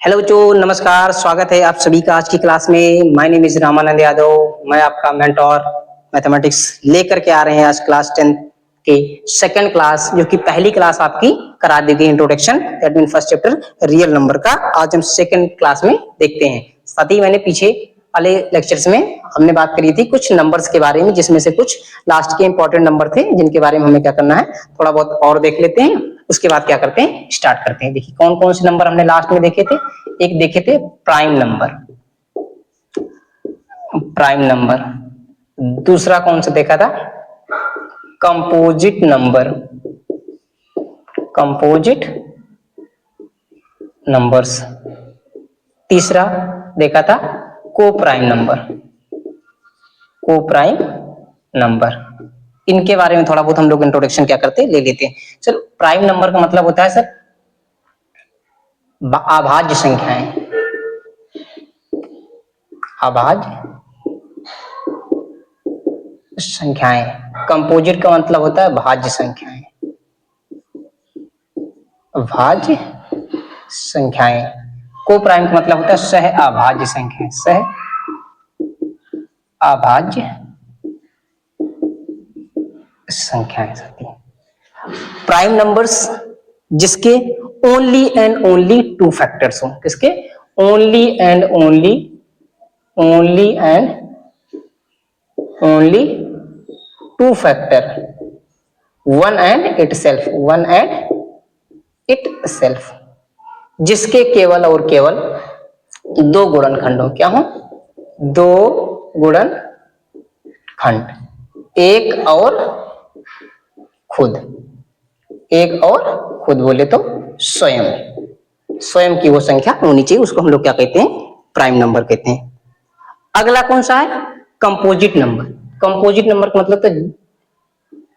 Hello बच्चों, नमस्कार। स्वागत है आप सभी का आज की क्लास में। My name is Ramanand Yadav. मैं आपका मेंटोर मैथमेटिक्स लेकर के आ रहे हैं आज क्लास 10 के सेकंड क्लास, जो कि पहली क्लास आपकी करा दी गई introduction, that mean first chapter real number का। आज हम सेकंड क्लास में देखते हैं। साथ ही मैंने पीछे वाले लेक्चर्स में हमने बात करी थी कुछ नंबर्स के बारे में, जिसमें से कुछ लास्ट के इंपॉर्टेंट नंबर थे जिनके बारे में हमें क्या करना है, थोड़ा बहुत और देख लेते हैं। उसके बाद क्या करते हैं, स्टार्ट करते हैं। देखिए कौन कौन से नंबर हमने लास्ट में देखे थे। एक देखे थे प्राइम नंबर, प्राइम नंबर। दूसरा कौन सा देखा था, कंपोजिट नंबर, कंपोजिट नंबर्स। तीसरा देखा था को प्राइम नंबर, को प्राइम नंबर। इनके बारे में थोड़ा बहुत हम लोग इंट्रोडक्शन क्या करते हैं, ले लेते हैं। चलो, प्राइम नंबर का मतलब होता है सर अभाज्य संख्याएं, अभाज्य संख्याएं। कंपोजिट का मतलब होता है भाज्य संख्याएं, भाज्य संख्याएं। को प्राइम का मतलब होता है सह अभाज्य संख्याएं, सह अभाज्य संख्याएं। प्राइम नंबर्स जिसके only and only two factors हो। किसके? Only and only, only and only two factor, one and it self, one and it self. जिसके केवल और केवल दो गुणनखंड हो। क्या हो? दो गुणनखंड, एक और खुद। एक और खुद बोले तो स्वयं, स्वयं की वो संख्या होनी चाहिए, उसको हम लोग क्या कहते हैं, प्राइम नंबर कहते हैं। अगला कौन सा है, कंपोजिट नंबर। कंपोजिट नंबर का मतलब तो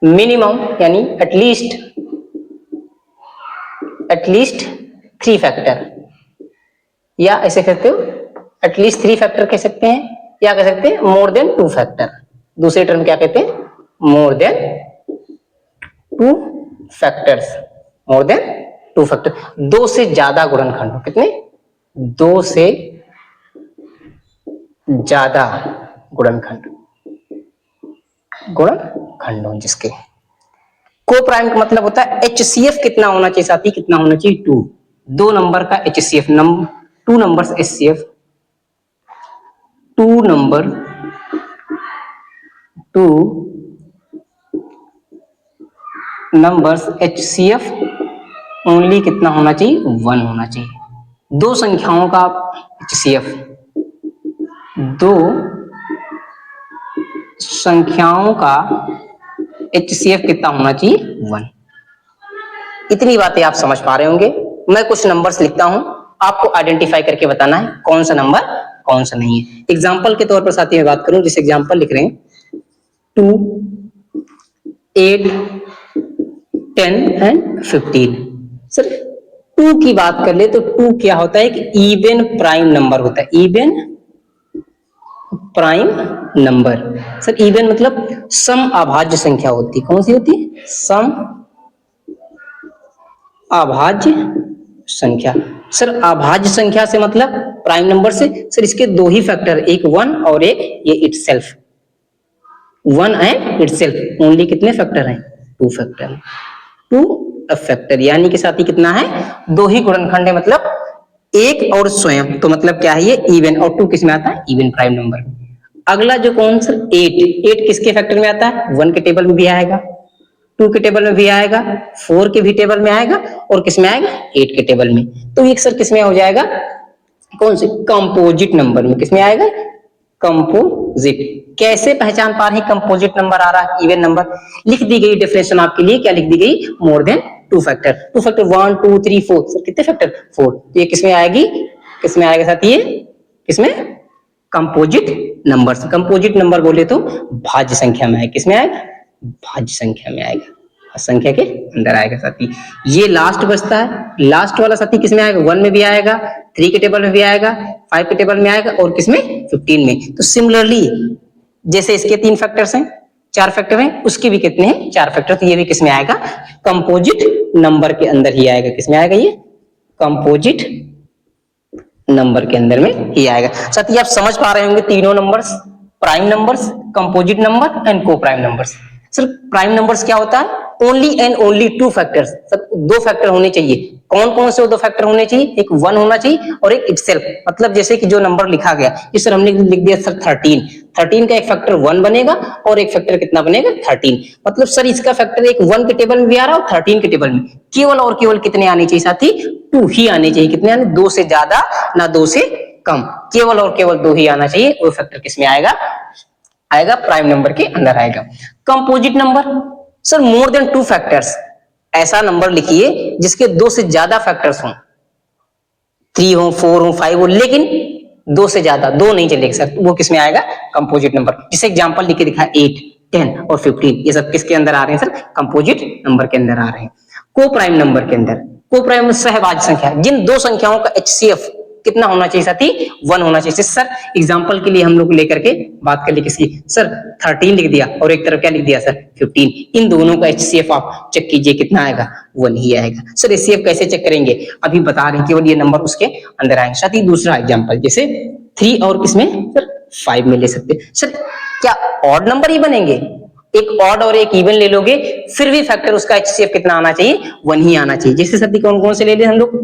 मिनिमम यानी एटलीस्ट थ्री फैक्टर, या ऐसे कहते हो एटलीस्ट थ्री फैक्टर कह सकते हैं, या कह सकते हैं मोर देन टू फैक्टर। दूसरे टर्म क्या कहते हैं, more than two factors, more than two factor. दो से ज्यादा गुणनखंड हो। कितने? दो से ज्यादा गुणनखंड, गुणनखंड हो जिसके। को प्राइम का मतलब होता है HCF कितना होना चाहिए साथी, कितना होना चाहिए, टू। दो नंबर का HCF, two numbers HCF, two number, two numbers HCF only कितना होना चाहिए, वन होना चाहिए। दो संख्याओं का HCF, दो संख्याओं का HCF कितना होना चाहिए, वन। इतनी बातें आप समझ पा रहे होंगे। मैं कुछ नंबर्स लिखता हूं, आपको आइडेंटिफाई करके बताना है कौन सा नंबर कौन सा नहीं है। एग्जाम्पल के तौर पर साथी मैं बात करूं, जैसे एग्जाम्पल लिख रहे हैं 2, 8, 10 एंड 15। सर 2 की बात कर ले तो 2 क्या होता है कि इवन प्राइम नंबर होता है, even prime number. Sir even मतलब सम अभाज्य संख्या होती है। कौन सी होती है? सम अभाज्य संख्या। सर अभाज्य संख्या से मतलब प्राइम नंबर से सर इसके दो ही फैक्टर, एक वन और एक ये itself, one and itself. Only कितने फैक्टर हैं? Two factor, two factor. यानी कि साथ ही कितना है, दो ही गुणनखंड है, मतलब एक और स्वयं। तो मतलब क्या है, ये इवन। और टू किस में आता है? Even prime number. अगला जो कौन सा, 8 किसके फैक्टर में आता है? वन के टेबल में भी आएगा, टू के टेबल में भी आएगा, फोर के भी टेबल में आएगा, और किस में आएगा? 8 के टेबल में। तो ये सर किस में हो जाएगा, कौन से? कंपोजिट नंबर में। किस में आएगा? कंपोजिट। कैसे पहचान पा रहे हैं कंपोजिट नंबर आ रहा है, इवन नंबर? लिख दी गई डेफिनेशन आपके लिए, क्या लिख दी गई? More than two factor. Two factor 1 2 3 4। Sir कितने फैक्टर? 4। तो ये किसमें आएगी, किसमें आएगा साथ? ये किसमें? Composite number. कंपोजिट नंबर बोले तो भाज्य संख्या में आएगा। किसमें आएगा? भाज्य संख्या में आएगा, संख्या के अंदर आएगा साथी। ये लास्ट बचता है, लास्ट वाला साथी किसमें आएगा? 1 में भी आएगा, 3 के टेबल में भी आएगा, 5 के टेबल में आएगा, और किसमें? 15 में। तो सिमिलरली जैसे इसके 3 फैक्टर्स हैं, 4 फैक्टर हैं, उसके भी कितने हैं? 4 फैक्टर। तो ये भी किसमें आएगा? कंपोजिट नंबर के अंदर ही आएगा। किसमें आएगा? ये कंपोजिट नंबर के अंदर में ही आएगा। साथ ही आप समझ पा रहे होंगे तीनों numbers, prime numbers, composite number and coprime numbers. Sir prime numbers क्या होता है? Only and only two factors, दो फैक्टर होने चाहिए। कौन कौन से दो फैक्टर होने चाहिए? एक 1 होना चाहिए और एक इटसेल्फ। मतलब जैसे कि जो नंबर लिखा गया, इस सर हमने लिख दिया सर 13, 13 का एक फैक्टर 1 बनेगा और एक फैक्टर कितना बनेगा? 13। मतलब सर इसका फैक्टर एक 1 के टेबल में भी आ रहा है और 13 के टेबल में। केवल और केवल कितने आने चाहिए साथी? 2 ही आने चाहिए। कितने आने? 2 से ज्यादा ना 2 से कम, केवल और केवल 2 ही आना चाहिए। वो फैक्टर किसमें आएगा? आएगा प्राइम नंबर के अंदर आएगा। Composite number, sir more than 2 factors, ऐसा नंबर लिखिए जिसके 2 से ज्यादा फैक्टर्स हों, 3 हो, 4 हो, 5 हो, लेकिन 2 से ज्यादा, 2 नहीं चलेगा सर, वो किसमें आएगा? Composite number. जैसे एग्जांपल लिख के दिखा 8, 10 और 15, ये सब किसके अंदर आ रहे हैं सर? कंपोजिट नंबर के अंदर आ रहे हैं। को प्राइम नंबर के अंदर, को प्राइम सहभाज्य संख्या, जिन दो संख्याओं का HCF कितना होना चाहिए साथी? 1 होना चाहिए। सर एग्जांपल के लिए हम लोग लेकर के बात कर ली किसकी? सर 13 लिख दिया और एक तरफ क्या लिख दिया सर? 15। इन दोनों का HCF आप चेक कीजिए, कितना आएगा? 1 ही आएगा। सर HCF कैसे चेक करेंगे? अभी बता रहे हैं, केवल ये नंबर उसके अंदर आएंगे। साथ ही दूसरा एग्जांपल जैसे 3 और किसमें सर? 5 में ले सकते हैं। सर क्या ऑड नंबर ही बनेंगे? एक ऑड और एक इवन ले लोगे, फिर भी फैक्टर उसका HCF कितना आना चाहिए? 1 ही आना चाहिए। जैसे साथी कौन कौन से ले ले हम लोग?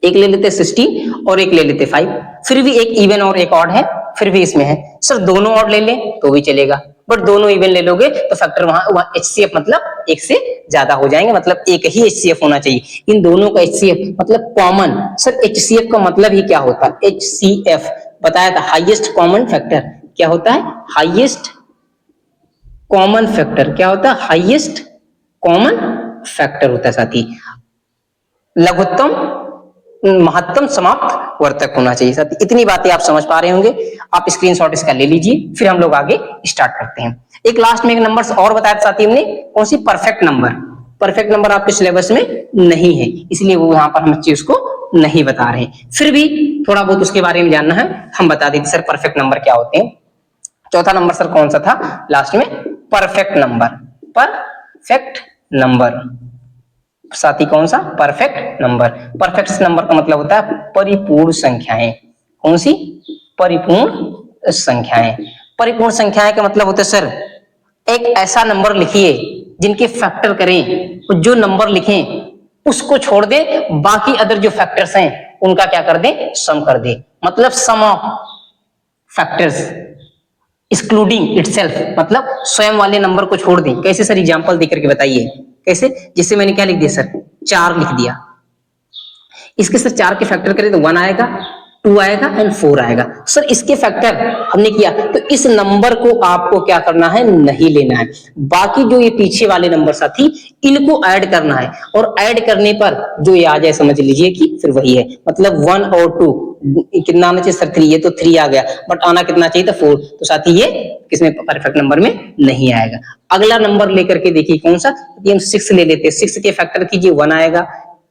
एक ले लेते 16 और एक ले लेते 5, फिर भी एक इवन और एक ऑड है, फिर भी इसमें है। सर दोनों ऑड ले लें तो भी चलेगा, बट दोनों इवन ले लोगे तो फैक्टर वहां HCF मतलब एक से ज्यादा हो जाएंगे, मतलब एक ही HCF होना चाहिए। इन दोनों का HCF मतलब कॉमन। सर HCF का मतलब ही क्या होता है? HCF बताया था, हाईएस्ट कॉमन फैक्टर। क्या होता है? Highest common factor. क्या होता है? हाईएस्ट कॉमन फैक्टर होता है साथी। लघुत्तम महत्तम समाप्त वर्तक होना चाहिए साथी। इतनी बातें आप समझ पा रहे होंगे। आप स्क्रीनशॉट इसका ले लीजिए, फिर हम लोग आगे स्टार्ट करते हैं। एक लास्ट में एक नंबर और बताया था साथी हमने, कौन सी? Perfect number. परफेक्ट नंबर आपके सिलेबस में नहीं है, इसलिए वो यहाँ पर हम चीज को नहीं बता रहे हैं। फिर भी थोड़ा बहुत उसके बारे में जानना है, हम बता देते सर परफेक्ट नंबर क्या होते हैं। चौथा नंबर सर कौन सा था लास्ट में? Perfect number. परफेक्ट नंबर साथी कौन सा? Perfect number. परफेक्ट नंबर का मतलब होता है परिपूर्ण संख्याएं। कौन सी? परिपूर्ण संख्याएं। परिपूर्ण संख्याएं का मतलब होता है सर एक ऐसा नंबर लिखिए जिनके फैक्टर करें, जो नंबर लिखें उसको छोड़ दे, बाकी अदर जो फैक्टर्स हैं उनका क्या कर दे? सम कर दे। मतलब सम ऑफ फैक्टर्स एक्सक्लूडिंग इटसेल्फ, मतलब स्वयं वाले नंबर को छोड़ दें। कैसे सर? एग्जांपल देकर के बताइए कैसे? जैसे मैंने क्या लिख दिया सर? 4 लिख दिया, इसके सर 4 के फैक्टर करें तो 1 आएगा, 2 आएगा एंड 4 आएगा। सर इसके फैक्टर हमने किया तो इस नंबर को आपको क्या करना है? नहीं लेना है। बाकी जो ये पीछे वाले नंबर साथी, इनको ऐड करना है, और ऐड करने पर जो ये आ जाए समझ लीजिए कि फिर वही है। मतलब 1 और 2 कितना आना चाहिए सर? 3। ये तो 3 आ गया, बट आना कितना चाहिए था? 4। तो साथी ये किसमें? परफेक्ट नंबर में नहीं आएगा। अगला नंबर लेकर के देखिए कौन सा? हम 6 ले लेते हैं। 6 के फैक्टर कीजिए, 1 आएगा,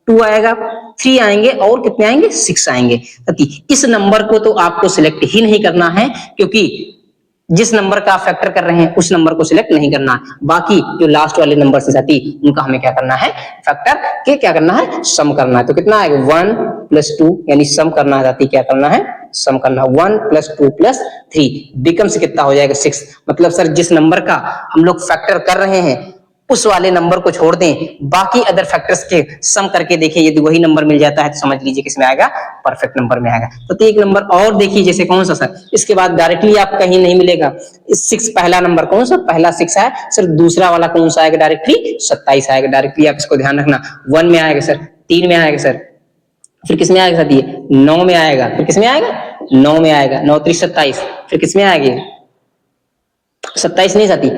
2 आएगा, 3 आएंगे और कितने आएंगे? 6 आएंगे। इस नंबर को तो आपको सिलेक्ट ही नहीं करना है, क्योंकि जिस नंबर का आप फैक्टर कर रहे हैं उस नंबर को सिलेक्ट नहीं करना है। बाकी जो लास्ट वाले नंबर से साथी, उनका हमें क्या करना है? फैक्टर के क्या करना है? सम करना है। तो कितना आएगा? 1 + 2, यानी सम करना है साथी। क्या करना है? सम करना। 1 + 2 + 3 बिकम्स कितना हो जाएगा? 6। मतलब सर जिस नंबर का हम लोग फैक्टर कर रहे हैं उस वाले नंबर को छोड़ दें, बाकी अदर फैक्टर्स के सम करके देखिए, यदि वही नंबर मिल जाता है तो समझ लीजिए किसमें आएगा? परफेक्ट नंबर में आएगा। तो एक नंबर और देखिए, जैसे कौन सा सर? इसके बाद डायरेक्टली आप कहीं नहीं मिलेगा। 6 पहला नंबर कौन सा? पहला 6 है सर। दूसरा वाला कौन सा आएगा? डायरेक्टली 27 आएगा। डायरेक्टली आप इसको ध्यान रखना। 1 में आएगा सर, 3 में आएगा सर, फिर किसमें आएगा साथी? 9 में आएगा, फिर किसमें आएगा? 9 में आएगा। 9 × 3 = 27, फिर किसमें आएगी? 27 नहीं साथी,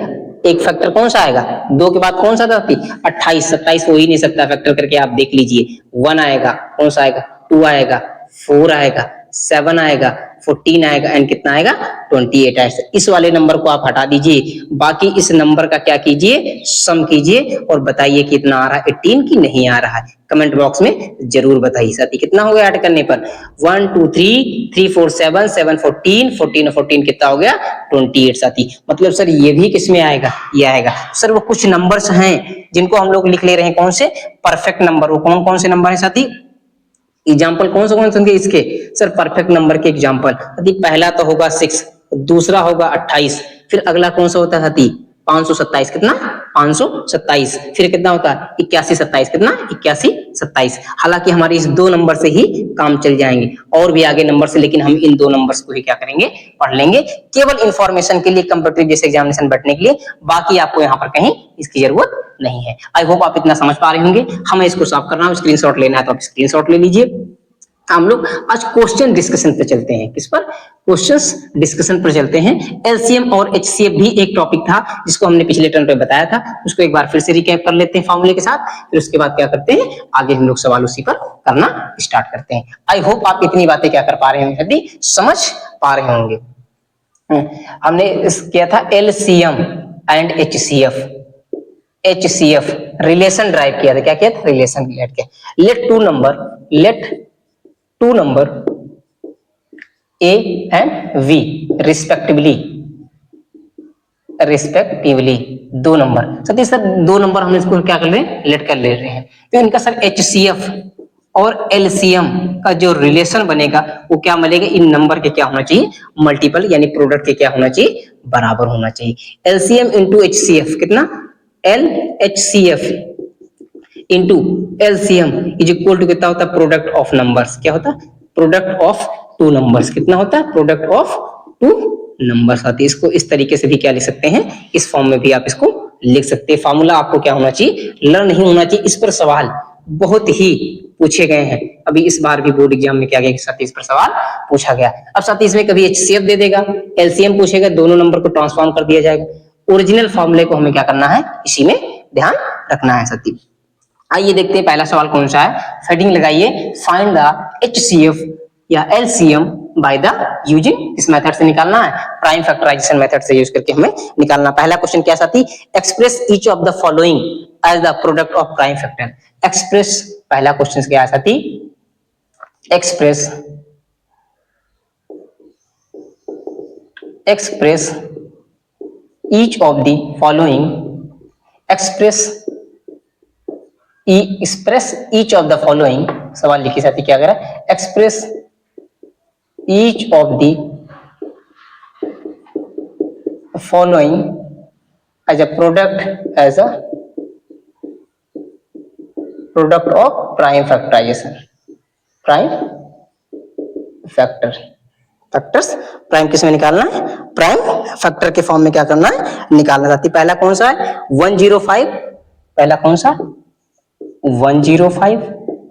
एक फैक्टर कौन सा आएगा? 2 के बाद कौन सा था? 28। 27 हो ही नहीं सकता, फैक्टर करके आप देख लीजिए। 1 आएगा, कौन सा आएगा? 2 आएगा, 4 आएगा, 7 आएगा, 14 आएगा एंड कितना आएगा? 28 आएगा। इस वाले नंबर को आप हटा दीजिए, बाकी इस नंबर का क्या कीजिए? सम कीजिए और बताइए कितना आ रहा है? 18 की नहीं आ रहा है? कमेंट बॉक्स में जरूर बताइए साथी। कितना हो गया ऐड करने पर? 1 2 3 3 4 7 7 14 14 और 14 कितना हो गया? 28 साथी। मतलब सर ये भी किसमें आएगा? ये आएगा। सर वो कुछ नंबर्स हैं जिनको हम लोग लिख ले रहे हैं कौन से? Perfect number. वो कौन कौन से नंबर है साथी? एग्जाम्पल कौन से होंगे इसके? सर परफेक्ट नंबर के एग्जाम्पल, यदि पहला तो होगा 6, दूसरा होगा 28, फिर अगला कौन सा होता है साथी? 527, कितना? 527, फिर कितना होता है? 81 27, कितना? 81 27। हालांकि हमारे इस दो नंबर से ही काम चल जाएंगे, और भी आगे नंबर से, लेकिन हम इन दो नंबर्स को ही क्या करेंगे? पढ़ लेंगे, केवल इंफॉर्मेशन के लिए, कंप्यूटर जैसे एग्जामिनेशन बैठने के लिए। बाकी आपको यहाँ पर कहीं इसकी जरूरत नहीं है। आई होप आप इतना समझ पा रहे होंगे। हमें इसको सॉल्व करना है, स्क्रीनशॉट लेना है तो आप स्क्रीनशॉट ले लीजिए। हम लोग आज क्वेश्चन डिस्कशन पे चलते हैं। किस पर? क्वेश्चंस डिस्कशन पर चलते हैं। एलसीएम और एचसीएफ भी एक टॉपिक था जिसको हमने पिछले टर्म पे बताया था, उसको एक बार फिर से रिकैप कर लेते हैं फॉर्मूले के साथ, फिर उसके बाद क्या करते हैं, आगे हम लोग सवाल उसी पर करना स्टार्ट करते हैं। आई होप आप इतनी बातें क्या कर पा रहे होंगे, यदि समझ पा रहे होंगे। हमने किया था LCM and HCF. HCF relation derive किया था। क्या किया था? रिलेशन रिलेट किया। Let two number A and V respectively दो नंबर। सतीश सर दो नंबर हम इसको क्या कर रहे हैं? लेट कर ले रहे हैं। तो इनका सर HCF और LCM का जो रिलेशन बनेगा वो क्या मिलेगा? इन नंबर के क्या होना चाहिए? मल्टीपल, यानी प्रोडक्ट के क्या होना चाहिए? बराबर होना चाहिए। LCM इंटू HCF कितना? LHCF into LCM is equal to कितना होता है? Product of numbers. क्या होता है? Product of two numbers. कितना होता है? प्रोडक्ट ऑफ टू नंबर्स आती है। इसको इस तरीके से भी क्या लिख सकते हैं? इस फॉर्म में भी आप इसको लिख सकते हैं। फार्मूला आपको क्या होना चाहिए? लर्न नहीं होना चाहिए। इस पर सवाल बहुत ही पूछे गए हैं। अभी इस बार भी बोर्ड एग्जाम में क्या गया? साथ इस पर सवाल पूछा गया। अब साथ ही इसमें कभी HCF दे देगा, LCM पूछेगा, दोनों नंबर को ट्रांसफॉर्म कर दिया जाएगा। ओरिजिनल फॉर्मूले को हमें क्या करना है? इसी में ध्यान रखना है साथी। आइए देखते हैं पहला सवाल कौन सा है। हेडिंग लगाइए, फाइंड द HCF या LCM बाय द यूजिंग इस मेथड से निकालना है, प्राइम फैक्टराइजेशन मेथड से यूज करके हमें निकालना। पहला क्वेश्चन क्या साथी? Express each of the following as the product of prime factor. Express, पहला क्वेश्चन क्या है साथी? Express each of the following, express each of the following. सवाल लिखिए साथी क्या कह रहा है? Express each of the following as a product of prime factorisation. Prime factors prime किस में निकालना है? प्राइम फैक्टर के फॉर्म में क्या करना है? निकालना साथी। पहला कौन सा है? 105। पहला कौन सा? 105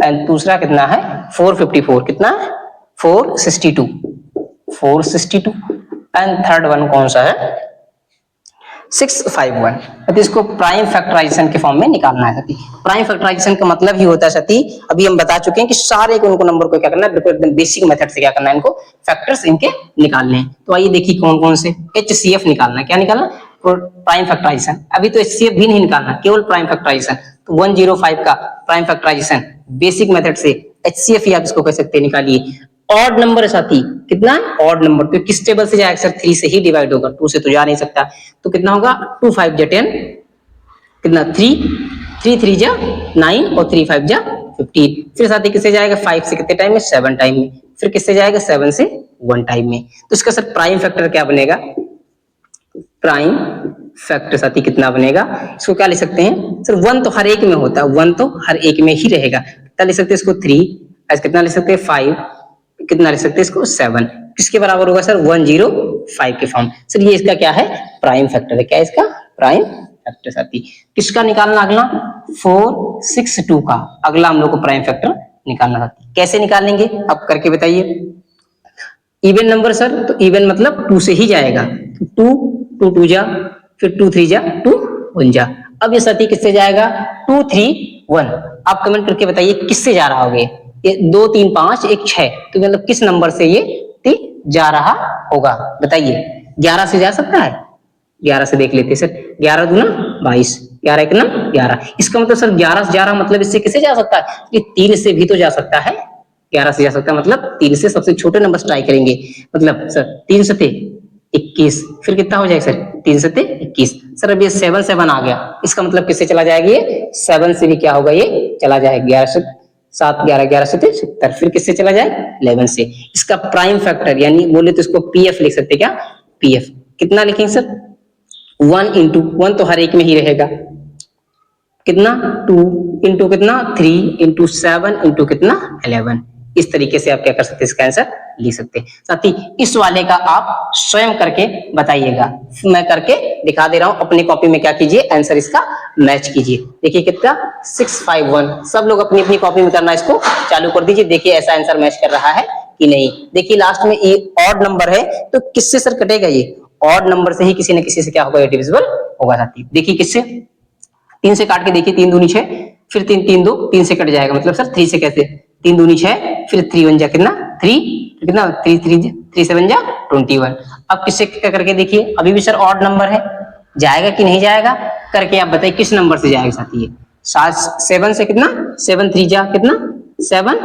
एंड दूसरा कितना है? 454। कितना है? 462 एंड थर्ड वन कौन सा है? 651। तो इसको प्राइम फैक्टराइजेशन के फॉर्म में निकालना है साथी। प्राइम फैक्टराइजेशन का मतलब ही होता है साथी, अभी हम बता चुके हैं कि सारे उनको नंबर को क्या करना है? बिल्कुल एकदम बेसिक मेथड से क्या करना है? इनको फैक्टर्स इनके निकालने हैं। तो आइए देखिए कौन कौन से। HCF निकालना है। क्या निकालना? Prime factorisation. अभी तो HCF भी नहीं निकालना, केवल प्राइम फैक्टराइजेशन। तो 105 का प्राइम फैक्टराइजेशन बेसिक मेथड से HCF ही आप इसको कह सकते हैं, निकालिए। ऑड नंबर है साथी। कितना है? Odd number. तो किस टेबल से जाएगा सर? 3 से ही डिवाइड होगा, 2 से तो जा नहीं सकता। तो कितना होगा? 2 5 जा 10, कितना? 3 3 जा 9 और 3 5 जा 15। फिर साथी किससे जाएगा? 5 से कितने टाइम में? 7 टाइम में। फिर किससे जाएगा? 7 से 1 टाइम में। तो इसका सर प्राइम फैक्टर क्या बनेगा? प्राइम फैक्टर साथी कितना बनेगा? इसको क्या लिख सकते हैं सर? 1 तो हर एक में होता है, 1 तो हर एक में ही रहेगा। कितना लिख सकते हैं इसको? 3। ऐसे कितना लिख सकते हैं? 5। कितना लिख सकते हैं इसको? 7। किसके बराबर होगा सर? 105 के फॉर्म। सर ये इसका क्या है? प्राइम फैक्टर है। क्या है इसका? प्राइम फैक्टर साथी। किसका निकालना अगला? 462 का अगला हम लोग को प्राइम फैक्टर निकालना साथी। कैसे निकालेंगे आप करके बताइए। इवन नंबर सर, तो इवन मतलब 2 से ही जाएगा। 2 2 जा, फिर 2 3 जा 2 1 जा। अब ये साथी किससे जाएगा? 2 3 1। आप कमेंट करके बताइए किससे जा रहा होगा ये? 2 3 5 1 6, तो मतलब किस नंबर से ये जा रहा होगा बताइए। 11 से जा सकता है? 11 से देख लेते हैं सर। 11 दूना 22, 11 एक ना 11। इसका मतलब सर 11 से जा रहा, मतलब इससे किससे जा सकता है? ये 3 से भी तो जा सकता है। 11 से जा सकता है मतलब 3 से सबसे छोटे नंबर ट्राई करेंगे। मतलब सर 3 से 21, फिर कितना हो जाएगा सर? 3 से 21। सर अब ये 7 7 आ गया, इसका मतलब किससे चला जाएगा? ये 7 से भी क्या होगा? ये चला जाएगा। 11 से 7 11 11 70, फिर किससे चला जाए 11 से। इसका प्राइम फैक्टर यानी बोले तो इसको पीएफ लिख सकते, क्या पीएफ कितना लिखेंगे सर 1 इंटू 1 तो हर एक में ही रहेगा, कितना 2 इंटू कितना 3 इंटू 7 इंटू कितना 11। इस तरीके से आप क्या कर सकते हैं, इसका आंसर लिख सकते हैं। साथ ही इस वाले का आप स्वयं करके बताइएगा, मैं करके दिखा दे रहा हूं। अपनी कॉपी में क्या कीजिए, आंसर इसका मैच कीजिए। देखिए कितना 651, सब लोग अपनी अपनी कॉपी में करना इसको चालू कर दीजिए। देखिए ऐसा आंसर मैच कर रहा है कि नहीं। देखिए लास्ट में ये ऑड नंबर है तो किससे सर कटेगा, ये ऑड नंबर से ही किसी न किसी से क्या होगा, डिविजिबल होगा साथी। देखिए किससे, 3 से काट के देखिए, 3 दूनी 6, फिर 3 3 2 3 से कट जाएगा, मतलब सर 3 से कैसे, 3 दूनी 6, फिर 3 1 जा कितना 3, कितना 3 3 7 जा 21। अब किससे करके देखिए, अभी भी सर ऑड नंबर है, जाएगा कि नहीं जाएगा करके आप बताइए किस नंबर से जाएगा साथी। ये 7 से कितना 7 3 जा कितना 7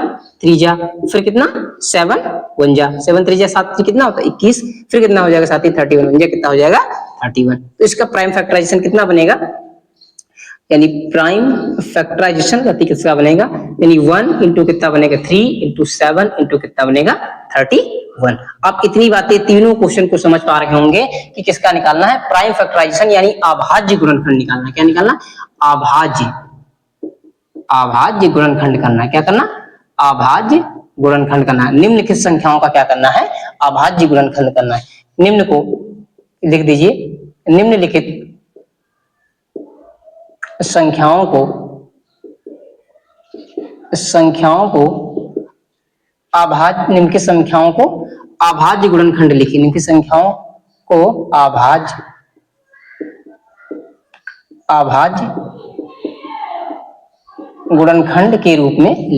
3 जा, फिर कितना 7 1 जा, 7 3 जा 7 3 कितना होता है 21, फिर कितना हो जाएगा साथी 31 1 जा कितना हो जाएगा 31। तो इसका प्राइम फैक्टराइजेशन कितना बनेगा, यानी प्राइम फैक्टराइजेशन किसका बनेगा, यानी 1 इंटू कितना बनेगा 3 इंटू 7 इंटू कितना बनेगा 31। आप इतनी बातें तीनों क्वेश्चन को समझ पा रहे होंगे कि किसका निकालना है, प्राइम फैक्टराइजेशन यानी अभाज्य गुणनखंड निकालना है। क्या निकालना, अभाज्य गुणनखंड करना है। क्या करना, अभाज्य गुणनखंड करना है। निम्नलिखित संख्याओं का क्या करना है, अभाज्य गुणनखंड करना है। निम्न को लिख दीजिए, निम्नलिखित संख्याओं को अभाज्य, निम्नलिखित संख्याओं को अभाज्य गुणनखंड लिखिए। निम्नलिखित संख्याओं को अभाज्य गुणनखंड के रूप में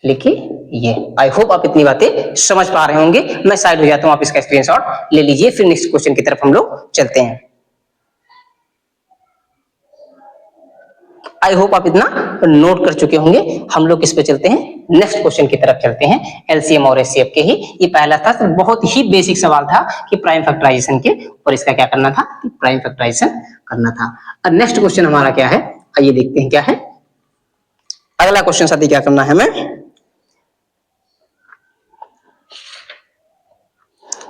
लिखिए। ये आई होप आप इतनी बातें समझ पा रहे होंगे। मैं साइड हो जाता हूं, आप इसका स्क्रीनशॉट ले लीजिए, फिर नेक्स्ट क्वेश्चन की तरफ हम लोग चलते हैं। आई होप आप इतना नोट कर चुके होंगे। हम लोग किस पे चलते हैं, नेक्स्ट क्वेश्चन की तरफ चलते हैं, एलसीएम और एचसीएफ के ही। ये पहला था, बहुत ही बेसिक सवाल था कि प्राइम फैक्टराइजेशन के, और इसका क्या करना था, प्राइम फैक्टराइजेशन करना था। अब नेक्स्ट क्वेश्चन हमारा क्या है, आइए देखते हैं क्या है। अगला क्वेश्चन साथी क्या करना है हमें,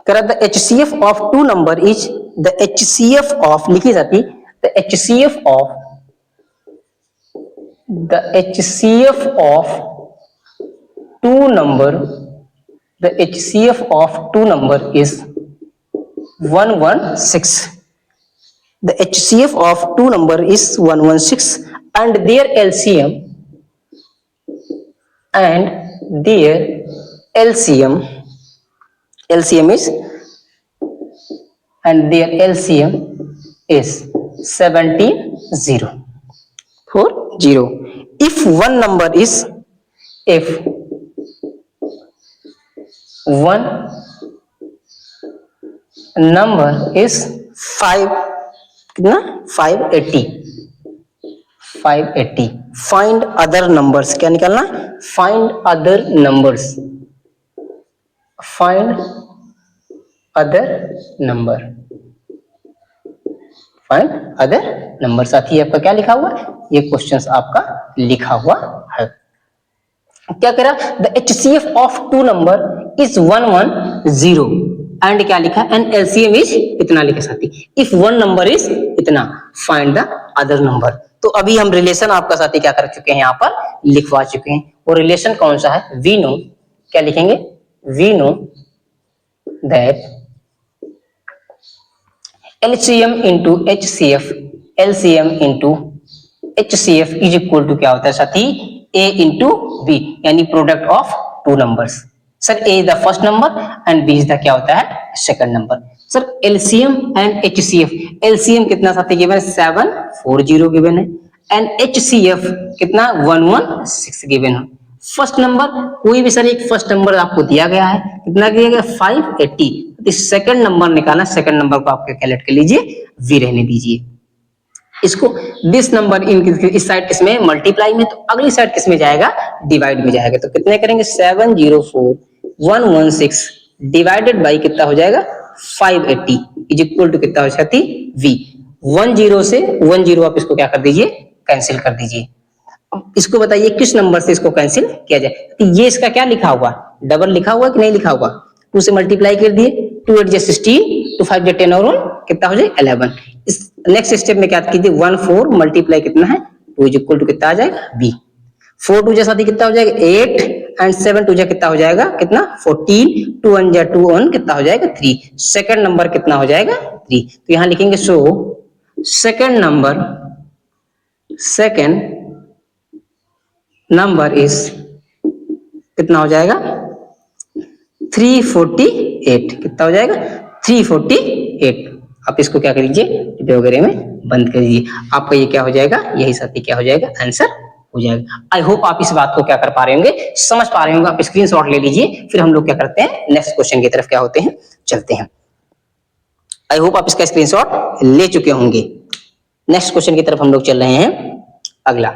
the HCF of two number is the HCF of, लिखी जाती the HCF of two number, the HCF of two number is 116. The HCF of two number is 116 and their LCM is 17 0. If one number is 580, find other numbers। क्या निकालना, find other number। साथी आपका क्या लिखा हुआ, ये questions आपका लिखा हुआ है। क्या कह रहा, the HCF of two number is 110 and क्या लिखा, एंड LCM इज इतना लिखा साथी। इफ वन नंबर इज इतना, फाइंड द अदर नंबर। तो अभी हम रिलेशन आपका साथी क्या कर चुके हैं, यहाँ पर लिखवा चुके हैं। और रिलेशन कौन सा है, वी नो, क्या लिखेंगे, we know that LCM into HCF is equal to क्या होता है साथी, A इंटू B, यानी product of two numbers. Sir A is the first number and B is the क्या होता है, second number. Sir LCM and HCF, LCM कितना साथी गिवन है, 740 गिवन है, एंड HCF कितना 116 गिवन है। फर्स्ट नंबर, कोई भी सर एक फर्स्ट नंबर आपको दिया गया है, कितना दिया गया 580। सेकंड नंबर निकालना, सेकंड नंबर को आप कैलकुलेट कर लीजिए, V रहने दीजिए इसको। दिस नंबर इस साइड किसमें, मल्टीप्लाई में, तो अगली साइड किसमें जाएगा, डिवाइड में जाएगा। तो कितने करेंगे, 704116 डिवाइडेड बाई कितना हो जाएगा 580 इज इक्वल टू कितना हो जाती V। 10 से 10 आप इसको क्या कर दीजिए, कैंसिल कर दीजिए। अब इसको बताइए किस नंबर से इसको कैंसिल किया जाए। तो ये इसका क्या लिखा हुआ, डबल लिखा हुआ कि नहीं लिखा हुआ। 2 से मल्टीप्लाई कर दिए, 2 8 16, 2 5 10 और 1 कितना हो जाए 11। इस नेक्स्ट स्टेप में क्या कीजिए, 1 4 मल्टीप्लाई कितना है 2 इज इक्वल टू कितना आ जाएगा बी। 4 2 जैसा कितना हो जाएगा 8 एंड 7 2 जा कितना हो जाएगा कितना 14, 2 1 जा 2 1 कितना हो जाएगा 3। सेकंड नंबर कितना हो जाएगा 3। तो यहां लिखेंगे सो सेकंड नंबर इज कितना हो जाएगा 348। कितना हो जाएगा 348। आप इसको क्या करिए डिब्बे वगैरह में बंद कर दीजिए। आपका ये क्या हो जाएगा, यही साथी क्या हो जाएगा आंसर हो जाएगा। आई होप आप इस बात को क्या कर पा रहे होंगे, समझ पा रहे होंगे। आप स्क्रीनशॉट ले लीजिए, फिर हम लोग क्या करते हैं नेक्स्ट क्वेश्चन की तरफ क्या होते हैं चलते हैं। आई होप आप इसका स्क्रीनशॉट ले चुके होंगे। नेक्स्ट क्वेश्चन की तरफ हम लोग चल रहे हैं। अगला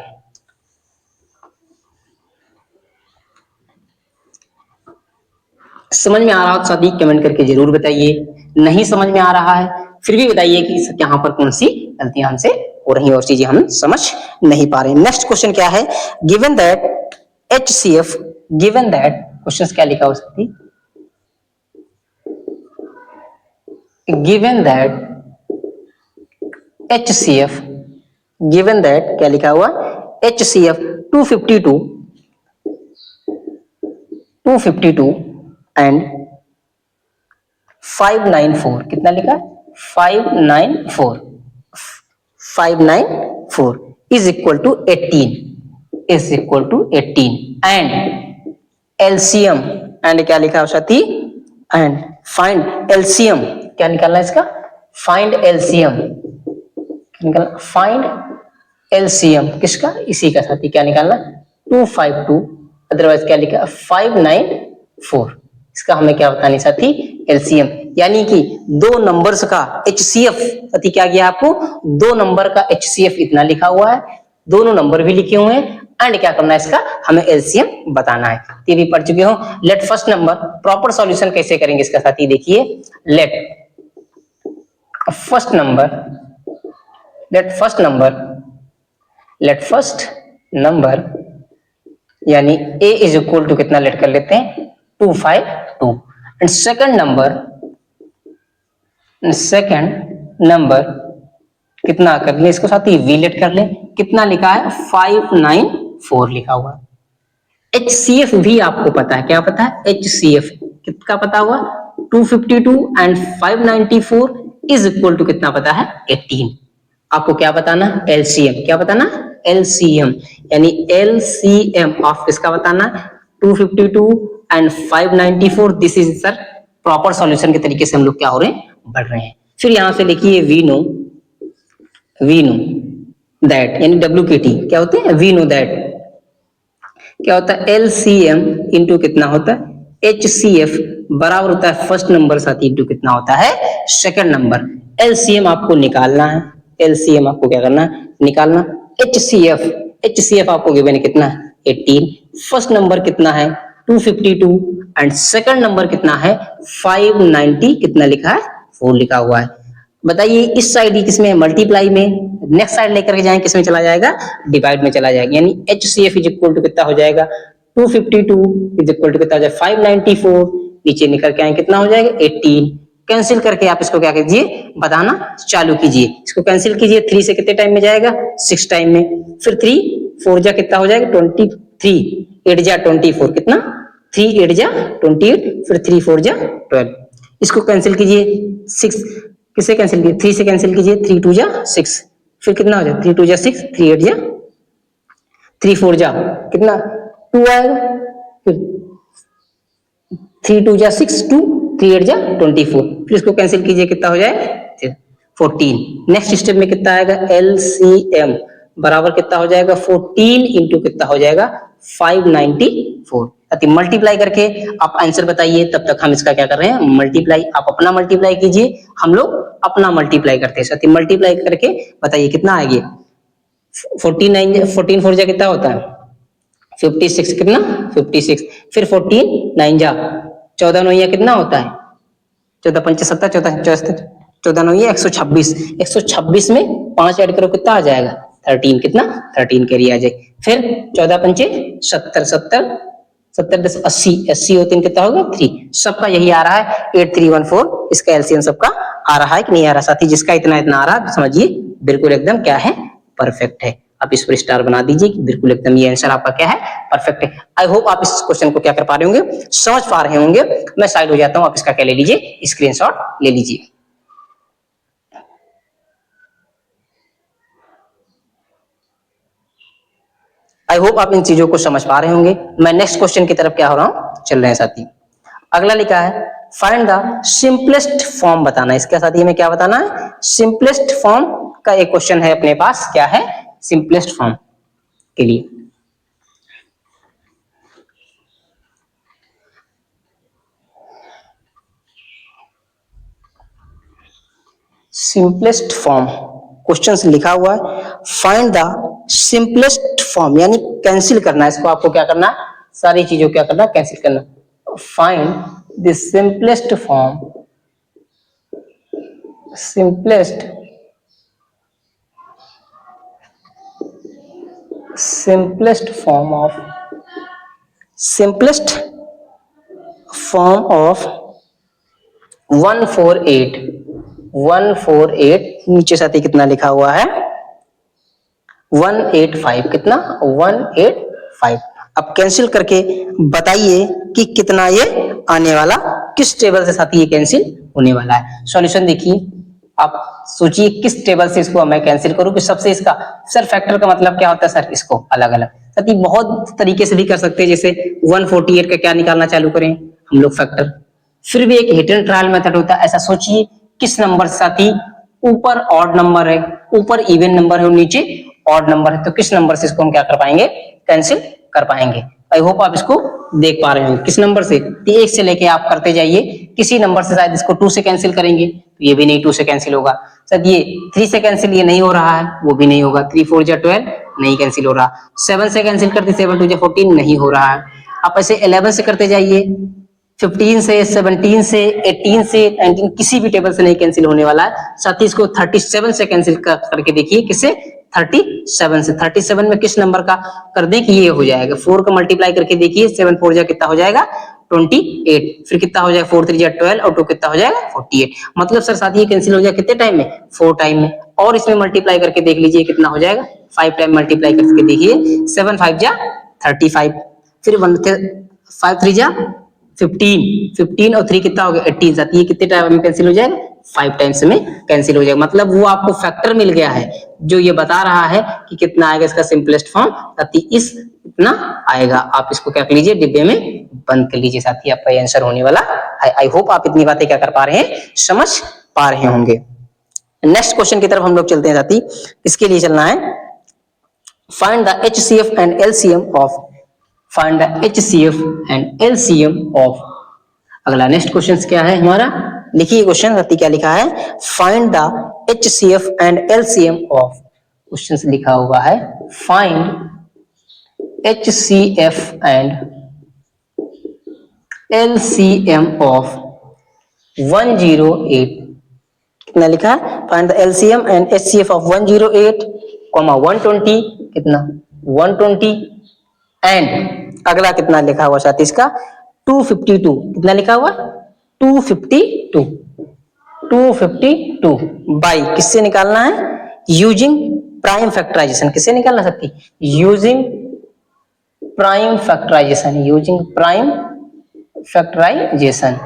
समझ में आ रहा हो तो साथी कमेंट करके जरूर बताइए, नहीं समझ में आ रहा है फिर भी बताइए कि यहाँ पर कौन सी गलतियां हमसे हो रही और चीजें हम समझ नहीं पा रहे। नेक्स्ट क्वेश्चन क्या है, given that HCF, given that question क्या लिखा हो सकती, given that HCF, given that क्या लिखा हुआ HCF 252 एंड 594 कितना लिखा 594 is equal to 18 and LCM and क्या लिखा हो साथी एंड फाइंड एलसीएम क्या निकालना है इसका फाइंड एलसीएम निकालना फाइंड एलसीएम किसका इसी का साथी क्या निकालना 252 अदरवाइज क्या लिखा 594 इसका हमें क्या बतानी साथी एलसीएम यानी कि दो नंबर्स का एचसीएफ साथी क्या किया आपको दो नंबर का एचसीएफ इतना लिखा हुआ है दोनों नंबर भी लिखे हुए हैं एंड क्या करना है इसका हमें एलसीएम बताना है। ये भी पढ़ चुके हो। Let first number proper solution कैसे करेंगे इसका साथी देखिए लेट फर्स्ट नंबर यानी a इज इक्वल टू कितना लेट कर लेते हैं 252 एंड सेकंड नंबर कितना कर ले इसको साथ ही v लेट कर ले कितना लिखा है 594 लिखा हुआ। HCF भी आपको पता है क्या पता है HCF कितना पता हुआ 252 एंड 594 इज इक्वल टू कितना पता है 18। आपको क्या बताना LCM क्या बताना LCM यानी LCM ऑफ किसका बताना 252 and 594 this is sir proper solution के तरीके से हम लोग क्या हो रहे हैं बढ़ रहे हैं। फिर यहां से लिखिए वी नो दैट यानी WKT क्या होते हैं वी नो दैट क्या होता है LCM इंटू कितना होता है HCF बराबर होता है फर्स्ट नंबर साथ इंटू कितना होता है सेकंड नंबर। LCM आपको निकालना है LCM आपको क्या करना है निकालना। HCF आपको गिवन है कितना 18 फर्स्ट नंबर कितना है 252 एंड सेकंड नंबर कितना है 590 कितना लिखा है 4 लिखा हुआ है। बताइए इस साइड ही किसमें मल्टीप्लाई में नेक्स्ट साइड लेकर के जाएं किसमें चला जाएगा डिवाइड में चला जाएगा यानी HCF इज इक्वल टू कितना हो जाएगा 252 इज इक्वल टू कितना हो जाएगा 594 नीचे निकल के आए कितना हो जाएगा 18 कैंसिल करके आप इसको क्या कीजिए बताना चालू कीजिए। इसको कैंसिल कीजिए 3 से कितने टाइम में जाएगा 6 टाइम में फिर 3 4 जा कितना हो जाएगा 23 8 जा 24 कितना 3 8 जा 28 फिर 3 4 जा 12 इसको कैंसिल कीजिए 6 किसे कैंसिल कीजिए 3 से कैंसिल कीजिए 3 2 जा 6 फिर कितना हो जाए 3 2 जा 6 3 8 जा 3 4 जा कितना 2 आएगा फिर 3 2 जा 6 2 3 8 जा 24 फिर इसको कैंसिल कीजिए कितना हो जाए 14। नेक्स्ट स्टेप में कितना आएगा LCM बराबर कितना हो जाएगा 14 इंटू कितना हो जाएगा 594 अति मल्टीप्लाई करके आप आंसर बताइए। तब तक हम इसका क्या कर रहे हैं मल्टीप्लाई आप अपना मल्टीप्लाई कीजिए हम लोग अपना मल्टीप्लाई करते हैं। साथ ही मल्टीप्लाई करके बताइए कितना आएगी 14 4 जा कितना होता है 56 कितना 56 फिर 14 9 जा 14 9 कितना होता है 14 5 7 14 64 14 9 126, 126 में 5 ऐड करो कितना आ जाएगा 13, कितना 13 कैरी आ जाए। फिर 14 पंचे 70, 70 70 10 80, 80 और 3 कितना होगा 3। सबका यही आ रहा है 8314, इसका एलसीएम सबका आ रहा है कि नहीं आ रहा साथी? जिसका इतना इतना आ रहा है समझिए बिल्कुल एकदम क्या है, परफेक्ट है। आप इस पर स्टार बना दीजिए कि बिल्कुल एकदम ये आंसर आपका क्या है, परफेक्ट है। आई होप आप इस क्वेश्चन को क्या कर पा रहे होंगे, समझ पा रहे होंगे। मैं साइड हो जाता हूं, आप इसका क्या ले लीजिए, स्क्रीनशॉट ले लीजिए। आई होप आप इन चीजों को समझ पा रहे होंगे। मैं नेक्स्ट क्वेश्चन की तरफ क्या हो रहा हूं, चल रहे हैं साथी। अगला लिखा है फाइंड द सिंपलेस्ट फॉर्म बताना। इसके साथी में क्या बताना है, सिंपलेस्ट फॉर्म का एक क्वेश्चन है अपने पास, क्या है सिंपलेस्ट फॉर्म के लिए। सिंपलेस्ट फॉर्म क्वेश्चन लिखा हुआ है, फाइंड द सिंपलेस्ट फॉर्म यानी कैंसिल करना है इसको। आपको क्या करना है, सारी चीजों क्या करना, कैंसिल करना। Find the simplest form, simplest form of, simplest form of 148, 148 नीचे साथी कितना लिखा हुआ है 185, कितना 185। अब कैंसिल करके बताइए कि कितना ये आने वाला, किस टेबल से साथी ये कैंसिल होने वाला है। सॉल्यूशन देखिए, आप सोचिए किस टेबल से इसको मैं कैंसिल करूं कि सबसे इसका, सर फैक्टर का मतलब क्या होता है सर, इसको अलग अलग साथी बहुत तरीके से भी कर सकते हैं। जैसे 148 का क्या निकालना चालू करें हम लोग फैक्टर, फिर भी एक हिट एंड ट्रायल मेथड होता है। ऐसा सोचिए किस नंबर से साथी, ऊपर ऑड नंबर है, ऊपर इवन नंबर है और नीचे ऑड नंबर है, तो किस नंबर से इसको हम क्या कर पाएंगे, कैंसिल कर पाएंगे। आई होप आप इसको देख पा रहे होंगे। किस नंबर से, 1 से लेके आप करते जाइए, किसी नंबर से शायद इसको 2 से कैंसिल करेंगे तो ये भी नहीं 2 से कैंसिल होगा। शायद ये 3 से कैंसिल, ये नहीं हो रहा है, वो भी नहीं होगा। 3 4 12 नहीं कैंसिल हो रहा। 7 से कैंसिल करते, 7 2 14 नहीं हो रहा है। आप ऐसे 11 से करते जाइए, 15 से, 17 से, 18 से, 19 किसी भी टेबल से नहीं कैंसिल होने वाला है। साथ ही इसको 37 से कैंसिल करके देखिए, किससे 37 से। 37 में किस नंबर का कर दें कि ये हो जाएगा, 4 का मल्टीप्लाई करके देखिए, 7 4 जा कितना हो जाएगा 28, फिर कितना हो जाएगा 4 3 जा 12 और 2 कितना हो जाएगा 48। मतलब सर साथ ही कैंसिल हो जाएगा कितने टाइम में, 4 टाइम में। और इसमें मल्टीप्लाई करके देख लीजिए कितना हो जाएगा, 5 टाइम मल्टीप्लाई करके देखिए, 7 5 जा 35, फिर 5 3 जा 15, 15 और 3 कितना हो गया 18, साथ ये कितने टाइम में कैंसिल हो जाएगा, 5 टाइम्स में कैंसिल हो जाएगा। मतलब वो आपको फैक्टर मिल गया है जो ये बता रहा है कि कितना आएगा इसका सिंपलेस्ट फॉर्म, साथी इस इतना आएगा। आप इसको क्या कर लीजिए, डिब्बे में बंद कर लीजिए, साथी आपका आंसर होने वाला है। आई होप आप इतनी बातें क्या कर पा रहे हैं, समझ पा रहे होंगे। नेक्स्ट क्वेश्चन की तरफ हम लोग चलते हैं साथी। इसके लिए चलना है find the HCF and LCM of, find the HCF and LCM of. अगला नेक्स्ट क्वेश्चन क्या है हमारा, लिखिए क्वेश्चन साथी क्या लिखा है, find the HCF and LCM of. Question लिखा हुआ है find HCF and LCM of 108। कितना लिखा है, find the LCM and HCF of 108, 120 कितना 120 एंड अगला कितना लिखा हुआ साथी इसका 252। कितना लिखा हुआ 252, 252 बाई किससे निकालना है, यूजिंग प्राइम फैक्टराइजेशन। किससे निकालना साथी, using prime factorisation, using prime factorisation,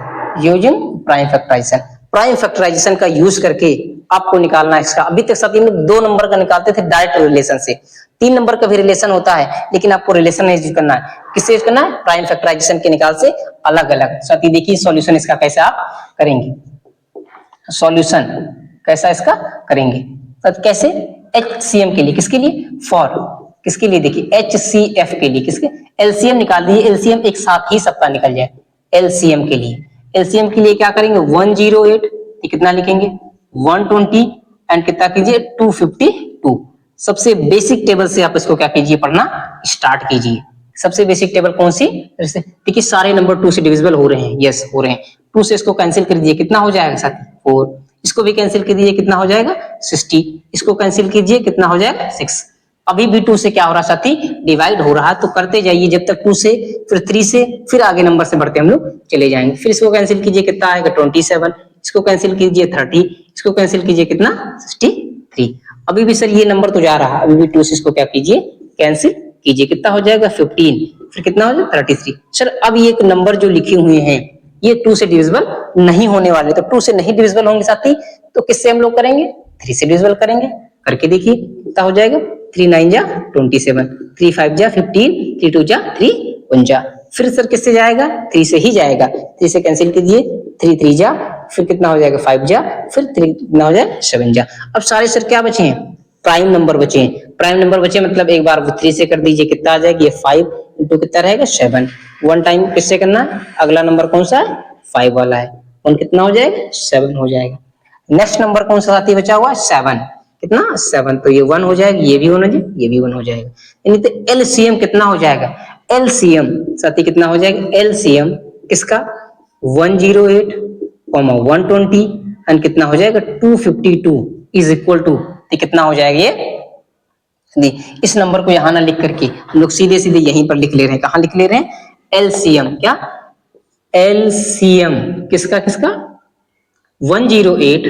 using prime factorisation. Prime factorisation का यूज करके आपको निकालना है इसका। अभी तक साथी में 2 नंबर का निकालते थे डायरेक्ट रिलेशन से, 3 नंबर का भी रिलेशन होता है, लेकिन आपको रिलेशन नहीं यूज करना है। किससे यूज करना है, प्राइम फैक्टराइजेशन के निकाल से अलग अलग। साथी देखिए सॉल्यूशन इसका कैसे आप करेंगे, सॉल्यूशन कैसा इसका करेंगे, तो कैसे HCM के लिए, किसके लिए, फॉर किसके लिए, देखिए HCF के लिए, किसके LCM निकाल दीजिए, LCM एक साथ ही सबका निकल जाए। LCM के लिए, LCM के लिए क्या करेंगे 108, कितना लिखेंगे 120 एंड कितना कीजिए 252। सबसे बेसिक टेबल से आप इसको क्या कीजिए, पढ़ना स्टार्ट कीजिए। सबसे बेसिक टेबल कौन सी, जैसे देखिए सारे नंबर 2 से डिविजिबल हो रहे हैं, यस हो रहे हैं। 2 से इसको कैंसिल कर दीजिए, कितना हो जाएगा साथी 4, इसको भी कैंसिल कर दीजिए, कितना हो जाएगा 60, इसको कैंसिल कीजिए, कितना हो जाएगा 6। अभी भी 2 से क्या हो रहा साथी, डिवाइड हो रहा है, तो करते जाइए जब तक 2 से, फिर 3 से, फिर आगे नंबर से बढ़ते हम लोग चले जाएंगे। फिर इसको कैंसिल कीजिए, कितना आएगा 27, इसको कैंसिल कीजिए 30, इसको कैंसिल कीजिए कितना 63। अभी भी सर ये नंबर तो जा रहा है, अभी भी 2 से इसको क्या कीजिए, कैंसिल कीजिए, कितना हो जाएगा 15, फिर कितना हो जाएगा 33। सर अब ये एक नंबर जो लिखे हुए हैं ये 2 से डिविजिबल नहीं होने वाले, तो 2 से नहीं डिविजिबल होंगे साथी, तो किससे हम लोग करेंगे, 3 से डिविजिबल करेंगे। करके देखिए कितना हो जाएगा, 3 9 जा 27, 3 5 जा 15, 3 2 जा 3 1 जा। फिर सर किससे जाएगा, 3 से ही जाएगा, 3 से कैंसिल कीजिए, 3 3 जा, फिर कितना हो जाएगा 5 जा, फिर 3 कितना हो जाएगा 7 जा। अब सारे सर क्या बचे हैं, प्राइम नंबर बचे हैं। प्राइम नंबर बचे मतलब एक बार 3 से कर दीजिए, कितना आ जाएगा, ये 5 इंटू कितना रहेगा 7। 1 टाइम किससे करना है, अगला नंबर कौन सा है, 5 वाला है, 1 कितना हो जाएगा 7 हो जाएगा। नेक्स्ट नंबर कौन सा साथी बचा हुआ है, 7, कितना 7, तो ये 1 हो जाएगा, ये भी होना चाहिए, ये भी 1 हो जाएगा। यानी तो एलसीएम कितना हो जाएगा, एलसीएम साथी कितना हो जाएगा, एलसीएम किसका 108, 120 एंड कितना हो जाएगा 252 इज इक्वल टू, कितना हो जाएगा ये, इस नंबर को यहां ना लिख करके हम लोग सीधे सीधे यहीं पर लिख ले रहे हैं। कहां लिख ले रहे हैं, एलसीएम, क्या एलसीएम किसका किसका 108,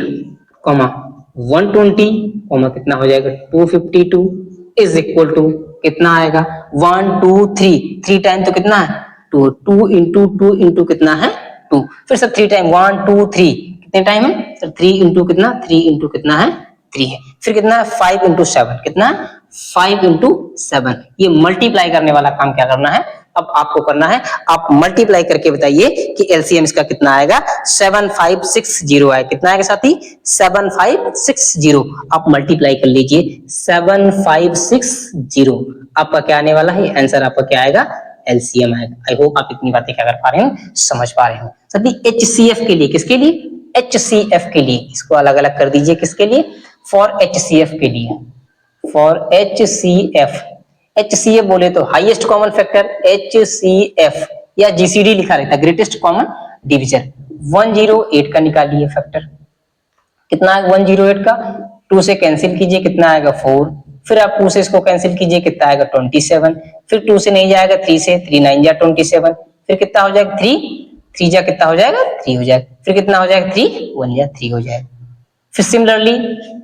120, कितना हो जाएगा 252 इज इक्वल टू कितना आएगा 1 2 3, 3 टाइम तो कितना है 2, 2 इंटू 2 इंटू कितना है 2, फिर सब 3 टाइम 1 2 3, कितने टाइम है सर 3 इंटू कितना 3 इंटू कितना है 3 है, फिर कितना है 5 इंटू 7, कितना है 5 इंटू 7। ये मल्टीप्लाई करने वाला काम क्या करना है, अब आपको करना है, आप मल्टीप्लाई करके बताइए कि एलसीएम इसका कितना आएगा, 7560 आएगा, कितना आएगा साथी 7560। आप मल्टीप्लाई कर लीजिए 7560, आपका क्या आने वाला है आंसर, आपका क्या आएगा एलसीएम आएगा। आई होप आप इतनी बातें क्या कर पा रहे हैं, समझ पा रहे हो साथी। एचसीएफ के लिए, किसके लिए, एचसीएफ के लिए, इसको अलग अलग कर दीजिए, किसके लिए, फॉर एचसीएफ के लिए, फॉर एचसीएफ, एचसीएफ बोले तो हाईएस्ट कॉमन फैक्टर, एचसीएफ या जीसीडी लिखा रहता है, ग्रेटेस्ट कॉमन डिवीजन। 108 का निकालिए फैक्टर, कितना है 108 का, 2 से कैंसिल कीजिए, कितना आएगा 4, फिर आप 2 से इसको कैंसिल कीजिए, कितना आएगा 27, फिर 2 से नहीं जाएगा 3 से, 3 9 जा 27, फिर कितना हो जाएगा 3 3 जा कितना हो जाएगा 3 हो जाएगा, फिर कितना हो जाएगा 3 1 जा 3 हो जाएगा। फिर सिमिलरली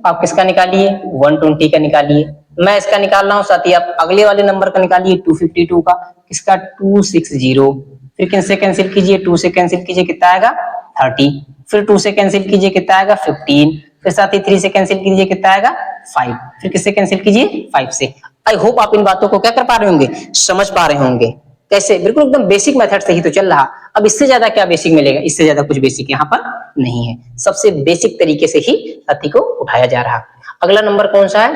आप किसका निकालिए 120 का निकालिए, मैं इसका निकाल रहा हूं साथी, आप अगले वाले नंबर का निकालिए 252 का, किसका 260, फिर किससे कैंसिल कीजिए, 2 से कैंसिल कीजिए, कितना आएगा 30, फिर 2 से कैंसिल कीजिए, कितना आएगा 15, फिर साथ ही 3 से कैंसिल कीजिए, कितना आएगा 5, फिर किससे कैंसिल कीजिए 5 से। आई होप आप इन बातों को क्या कर पा रहे होंगे, समझ पा रहे होंगे। कैसे, बिल्कुल एकदम बेसिक मेथड से ही तो चल रहा, अब इससे ज्यादा क्या बेसिक मिलेगा, इससे ज्यादा कुछ बेसिक यहाँ पर नहीं है, सबसे बेसिक तरीके से ही साथी को उठाया जा रहा। अगला नंबर कौन सा है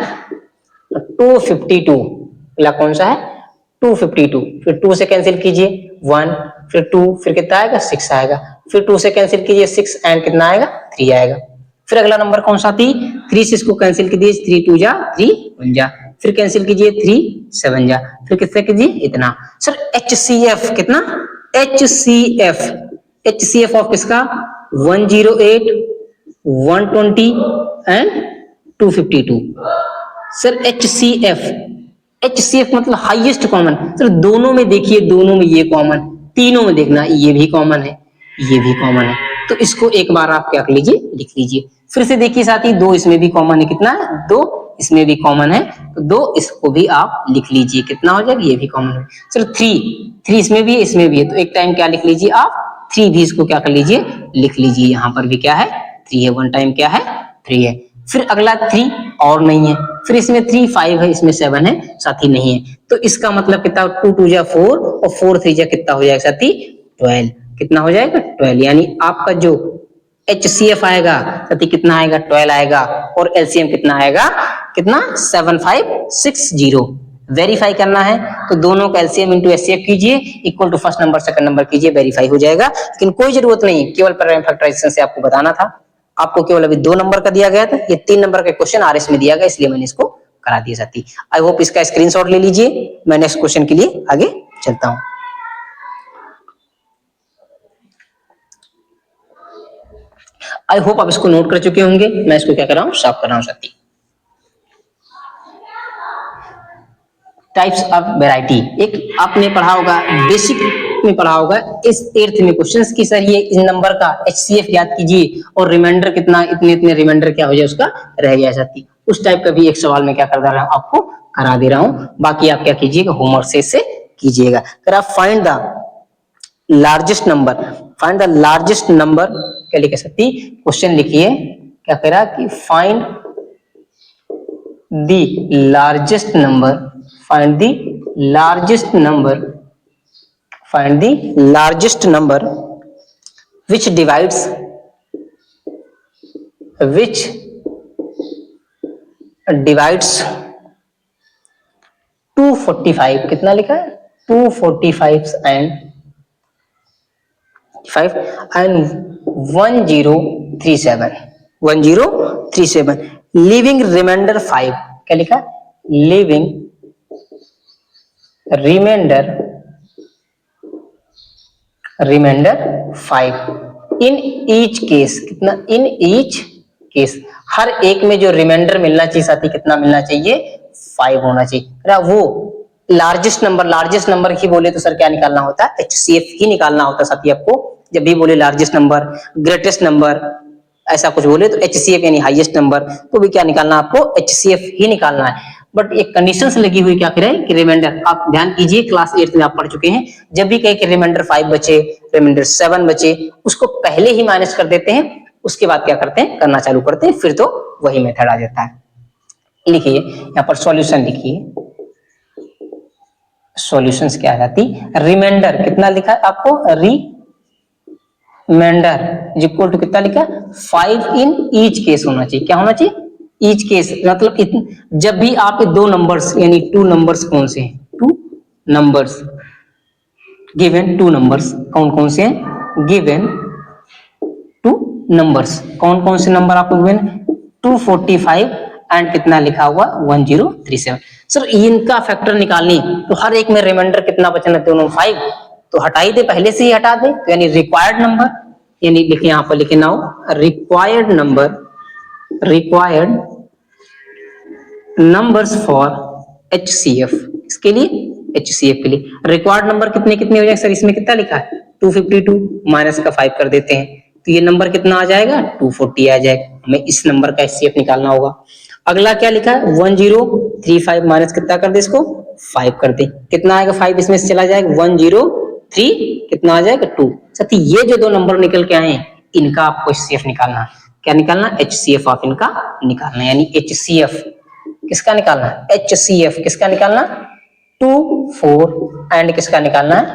252, अगला कौन सा है 252, फिर 2 से कैंसिल कीजिए 1, फिर 2, फिर कितना आएगा 6 आएगा, फिर 2 से कैंसिल कीजिए 6 एंड कितना आएगा 3 आएगा। फिर अगला नंबर कौन सा थी 3 से इसको कैंसिल कीजिए, 3 2 जा 3 1 जा, फिर कैंसिल कीजिए 3 7 जा, फिर कितने कीजिए इतना। सर एचसीएफ कितना, एचसीएफ, एचसीएफ ऑफ किसका 108 120 एंड 252। सर एचसीएफ, एचसीएफ मतलब हाईएस्ट कॉमन, सर दोनों में देखिए, दोनों में ये कॉमन, तीनों में देखना ये भी कॉमन है, ये भी कॉमन है, तो इसको एक बार आप क्या कर लीजिए लिख लीजिए। फिर से देखिए साथी 2 इसमें भी कॉमन है, कितना है 2 इसमें भी कॉमन है, तो 2 इसको भी आप लिख लीजिए, कितना हो जाएगा ये भी कॉमन है। सर 3 इसमें भी है इसमें भी है, तो एक टाइम क्या लिख लीजिए आप 3 भी इसको क्या कर लीजिए लिख लीजिए, यहाँ पर भी क्या है 3 है, 1 टाइम क्या है 3 है। फिर अगला 3 और नहीं है, फिर इसमें 3 5 है, इसमें 7 है साथी नहीं है, तो इसका मतलब कितना 2 2 जा 4 और 4 3 जा कितना हो जाएगा साथी 12, कितना हो जाएगा 12, यानी आपका जो एचसीएफ आएगा साथी कितना आएगा 12 आएगा, और एलसीएम कितना आएगा कितना 7560। वेरीफाई करना है तो दोनों का एलसीएम इंटू एचसीएफ कीजिए, equal to first number second number कीजिए, वेरीफाई हो जाएगा। लेकिन कोई जरूरत नहीं, केवल प्राइम फैक्टराइजेशन से आपको बताना था, आपको केवल अभी 2 नंबर का दिया गया था, ये 3 नंबर का क्वेश्चन आरएस में दिया गया, इसलिए मैंने इसको करा दिया साथी। आई होप इसका स्क्रीनशॉट ले लीजिए, मैं नेक्स्ट क्वेश्चन के लिए आगे चलता हूं। आई होप आप इसको नोट कर चुके होंगे। मैं इसको क्या कर रहा हूँ, साफ कर रहा हूँ साथी। टाइप्स ऑफ वैरायटी, एक आपने पढ़ा होगा, बेसिक में पढ़ा होगा इस 8th में क्वेश्चंस की सर ये इन नंबर का HCF याद कीजिए और रिमाइंडर कितना, इतने इतने रिमाइंडर क्या हो जाए उसका रह गया साथी। उस टाइप का भी एक सवाल में क्या कर दे रहा हूँ, आपको करा दे रहा हूँ। बाकी आप क्या कीजिएगा, होमवर्क से इसे कीजिएगा। अगर आप find the largest number, find the largest number क्या लिख सकती, क्वेश्चन लिखिए क्या कह रहा कि find the largest number, find the largest number, find the largest number which divides, which divides 245, कितना लिखा है 245 and 1037 leaving remainder 5, क्या लिखा, leaving reminder 5 in each case, कितना, इन ईच केस, हर एक में जो रिमाइंडर मिलना चाहिए साथी कितना मिलना चाहिए, 5 होना चाहिए। वो लार्जेस्ट नंबर ही बोले तो सर क्या निकालना होता है, HCF ही निकालना होता है साथी। आपको जब भी बोले लार्जेस्ट नंबर, ग्रेटेस्ट नंबर, ऐसा कुछ बोले तो HCF यानी हाईएस्ट नंबर, तो भी क्या निकालना, आपको HCF ही निकालना है। बट एक कंडीशंस लगी हुई क्या करें कि रिमाइंडर, आप ध्यान कीजिए क्लास 8 में आप पढ़ चुके हैं, जब भी कहे कि रिमाइंडर 5 बचे, रिमाइंडर 7 बचे, उसको पहले ही माइनस कर देते हैं, उसके बाद क्या करते हैं, करना चालू करते हैं, फिर तो वही मेथड आ जाता है। लिखिए यहाँ पर सॉल्यूशन लिखिए, सॉल्यूशंस क्या आ जाती, रिमाइंडर कितना लिखा है आपको, रिमाइंडर इक्वल टू कितना लिखा, 5 इन ईच केस होना चाहिए, क्या होना चाहिए, ईच केस, मतलब जब भी आप दो नंबर्स यानी 2 नंबर्स कौन से हैं, 2 नंबर्स गिवन, 2 नंबर्स कौन कौन से हैं, गिवन 2 नंबर्स, कौन कौन से नंबर आपको गिवन, 245 एंड कितना लिखा हुआ 1037। सर इनका फैक्टर निकालनी तो हर एक में रिमाइंडर कितना बचना, दोनों 5, तो हटा ही दे, पहले से ही हटा दे, तो यानी रिक्वायर्ड नंबर, यानी लिखे यहाँ पर लिखे ना हो, रिक्वायर्ड नंबर्स फॉर HCF, इसके लिए HCF के लिए रिक्वायर्ड नंबर कितने कितने हो जाएंगे सर, इसमें कितना लिखा है 252 माइनस का 5 कर देते हैं, तो ये नंबर कितना आ जाएगा 240 आ जाएगा। हमें इस नंबर का HCF निकालना होगा। अगला क्या लिखा है 1035 माइनस कितना कर दे, इसको 5 कर दे, कितना आएगा 5 इसमें से चला जाएगा 103, कितना आ जाएगा 2। साथी ये जो दो नंबर निकल के आए इनका आपको HCF निकालना है, क्या निकालना, HCF ऑफ इनका निकालना है, यानी HCF किसका निकालना है, HCF किसका निकालना, 24 एंड किसका निकालना है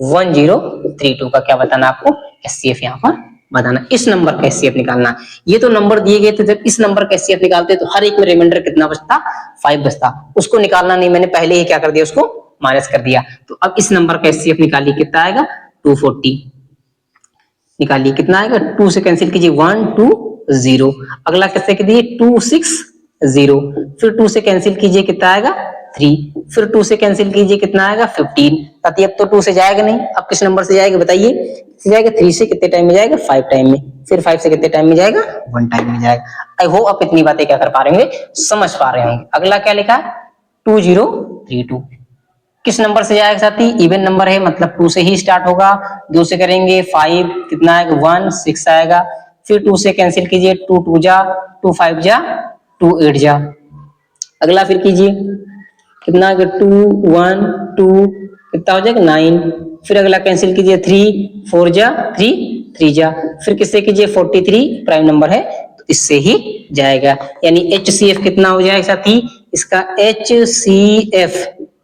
1032 का क्या बताना आपको, HCF यहाँ पर बताना, इस नंबर का HCF निकालना। ये तो नंबर दिए गए थे, जब इस नंबर का HCF निकालते तो हर एक में रिमाइंडर कितना बचता, 5 बचता, उसको निकालना नहीं, मैंने पहले ही क्या कर दिया, उसको माइनस कर दिया। तो अब इस नंबर का HCF निकालिए, कितना आएगा 240, निकालिए कितना आएगा, 2 से कैंसिल कीजिए 120, अगला कैसे कीजिए 260, फिर 2 से कैंसिल कीजिए कितना आएगा 3, फिर 2 से कैंसिल कीजिए कितना आएगा 15, ताकि अब तो 2 से जाएगा नहीं, अब किस नंबर से जाएगा बताइए, जाएगा 3 से कितने टाइम में जाएगा 5 टाइम में, फिर 5 से कितने टाइम में जाएगा 1 टाइम में जाएगा। आई होप आप इतनी बातें क्या कर पा रहे होंगे, समझ पा रहे होंगे। अगला क्या लिखा है 2032, किस नंबर से जाएगा साथी, इवन नंबर है, मतलब 2 से ही स्टार्ट होगा, 2 से करेंगे 5 कितना आएगा 1 6 आएगा, फिर 2 से कैंसिल कीजिए 2 2 जा, 2 5 जा, 2 8 जा, अगला फिर कीजिए कितना आएगा 2 1 2 कितना हो जाएगा 9, फिर अगला कैंसिल कीजिए 3 4 जा 3 3 जा, फिर किससे कीजिए 43 प्राइम नंबर है तो इससे ही जाएगा, यानी HCF कितना हो जाएगा साथी, इसका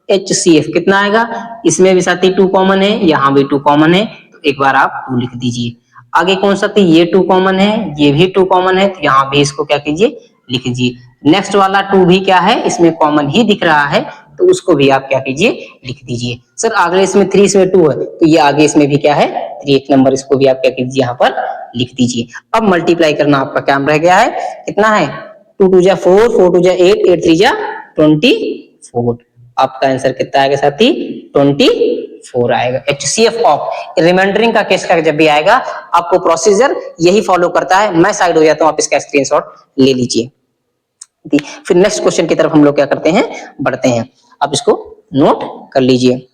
HCF कितना आएगा, इसमें भी साथी 2 कॉमन है, यहाँ भी 2 कॉमन है, तो एक बार आप 2 लिख दीजिए। आगे कौन सा थी, ये 2 कॉमन है, ये भी 2 कॉमन है, तो यहाँ भी इसको क्या कीजिए लिख दीजिए। नेक्स्ट वाला 2 भी क्या है, इसमें कॉमन ही दिख रहा है, तो उसको भी आप क्या कीजिए लिख दीजिए। सर आगे इसमें 3 इसमें 2 है, तो ये आगे इसमें भी क्या है 3 एक नंबर, इसको भी आप क्या कीजिए यहाँ पर लिख दीजिए। अब मल्टीप्लाई करना आपका काम रह गया है, कितना है 2 2 जा 4 4 2 जा 8 8 3 जा 24, आपका आंसर कितना आएगा साथी 24। 4 आएगा। HCF ऑफ रिमाइंडरिंग का केस का जब भी आएगा आपको प्रोसीजर यही फॉलो करता है। मैं साइड हो जाता हूं, आप इसका स्क्रीनशॉट ले लीजिए। फिर नेक्स्ट क्वेश्चन की तरफ हम लोग क्या करते हैं, बढ़ते हैं। आप इसको नोट कर लीजिए।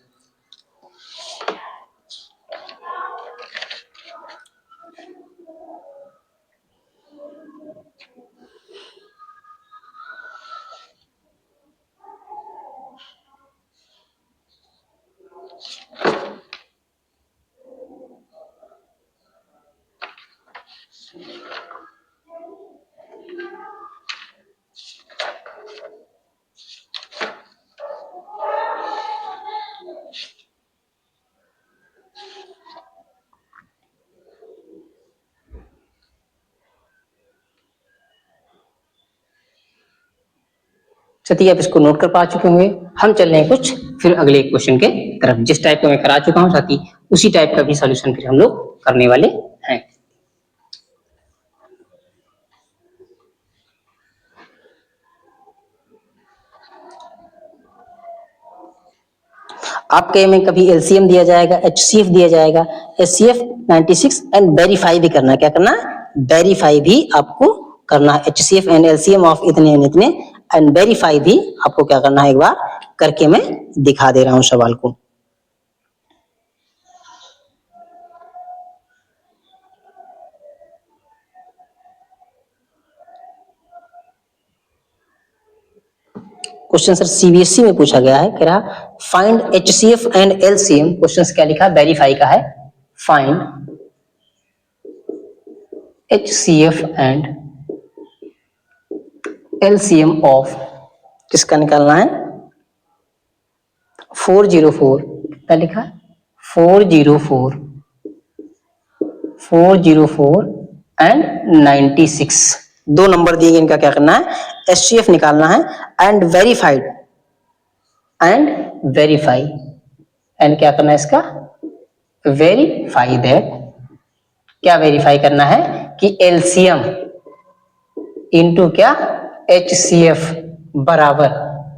चलिए आप इसको नोट कर पा चुके होंगे। हम चल रहे हैं कुछ फिर अगले क्वेश्चन के तरफ। जिस टाइप का मैं करा चुका हूं साथी, उसी टाइप का भी सॉल्यूशन फिर हम लोग करने वाले हैं। आपके में कभी एलसीएम दिया जाएगा, एचसीएफ दिया जाएगा, एचसीएफ 96 एंड वेरीफाई भी करना है। क्या करना है, वेरीफाई भी आपको करना है। एचसीएफ एंड एलसीएम ऑफ इतने एंड इतने एंड वेरीफाई भी आपको क्या करना है, एक बार करके मैं दिखा दे रहा हूं सवाल को। क्वेश्चन सर सीबीएसई में पूछा गया है, कह रहा find HCF and LCM. Question क्या लिखा, वेरीफाई का है। Find HCF and LCM of, किसका निकालना है, 404। क्या लिखा, 404 एंड 96। दो नंबर दिए गए, इनका क्या करना है, एचसीएफ निकालना है एंड वेरीफाइड एंड क्या करना है इसका, वेरीफाई दैट। क्या वेरीफाई करना है कि एलसीएम इंटू क्या, एचसीएफ बराबर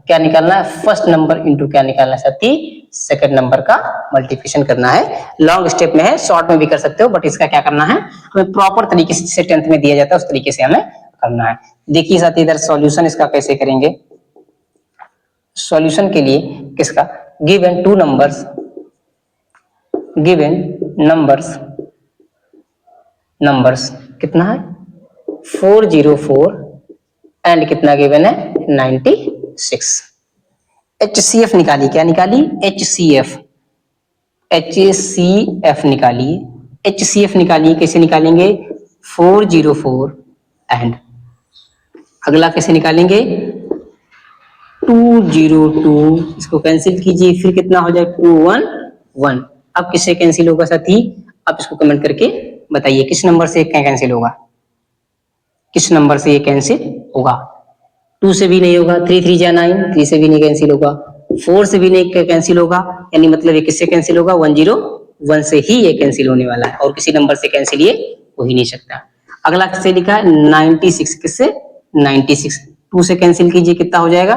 क्या निकालना है, फर्स्ट नंबर इंटू क्या निकालना है साथी, सेकंड नंबर का मल्टीप्लिकेशन करना है। लॉन्ग स्टेप में है, शॉर्ट में भी कर सकते हो, बट इसका क्या करना है, हमें प्रॉपर तरीके से 10th में दिया जाता है उस तरीके से हमें करना है। देखिए साथी इधर सॉल्यूशन इसका कैसे करेंगे। सॉल्यूशन के लिए किसका, given two numbers, given numbers कितना है 404 एंड कितना गिवन है 96। HCF निकाली, क्या निकाली, HCF निकालिए। HCF निकालिए, कैसे निकालेंगे, 404 एंड अगला कैसे निकालेंगे 202, इसको कैंसिल कीजिए, फिर कितना हो जाए 211। अब किससे कैंसिल होगा साथी, आप इसको कमेंट करके बताइए किस नंबर से क्या कैंसिल होगा, किस नंबर से ये कैंसिल होगा। 2 से भी नहीं होगा, 3 3 जा 9, 3 से भी नहीं कैंसिल होगा, 4 से भी नहीं कैंसिल होगा, यानी मतलब ये किससे कैंसिल होगा, 101 से ही ये कैंसिल होने वाला है, और किसी नंबर से कैंसिल ये हो ही नहीं सकता। अगला किससे लिखा है 96, किससे 96, 2 से कैंसिल कीजिए, कितना हो जाएगा,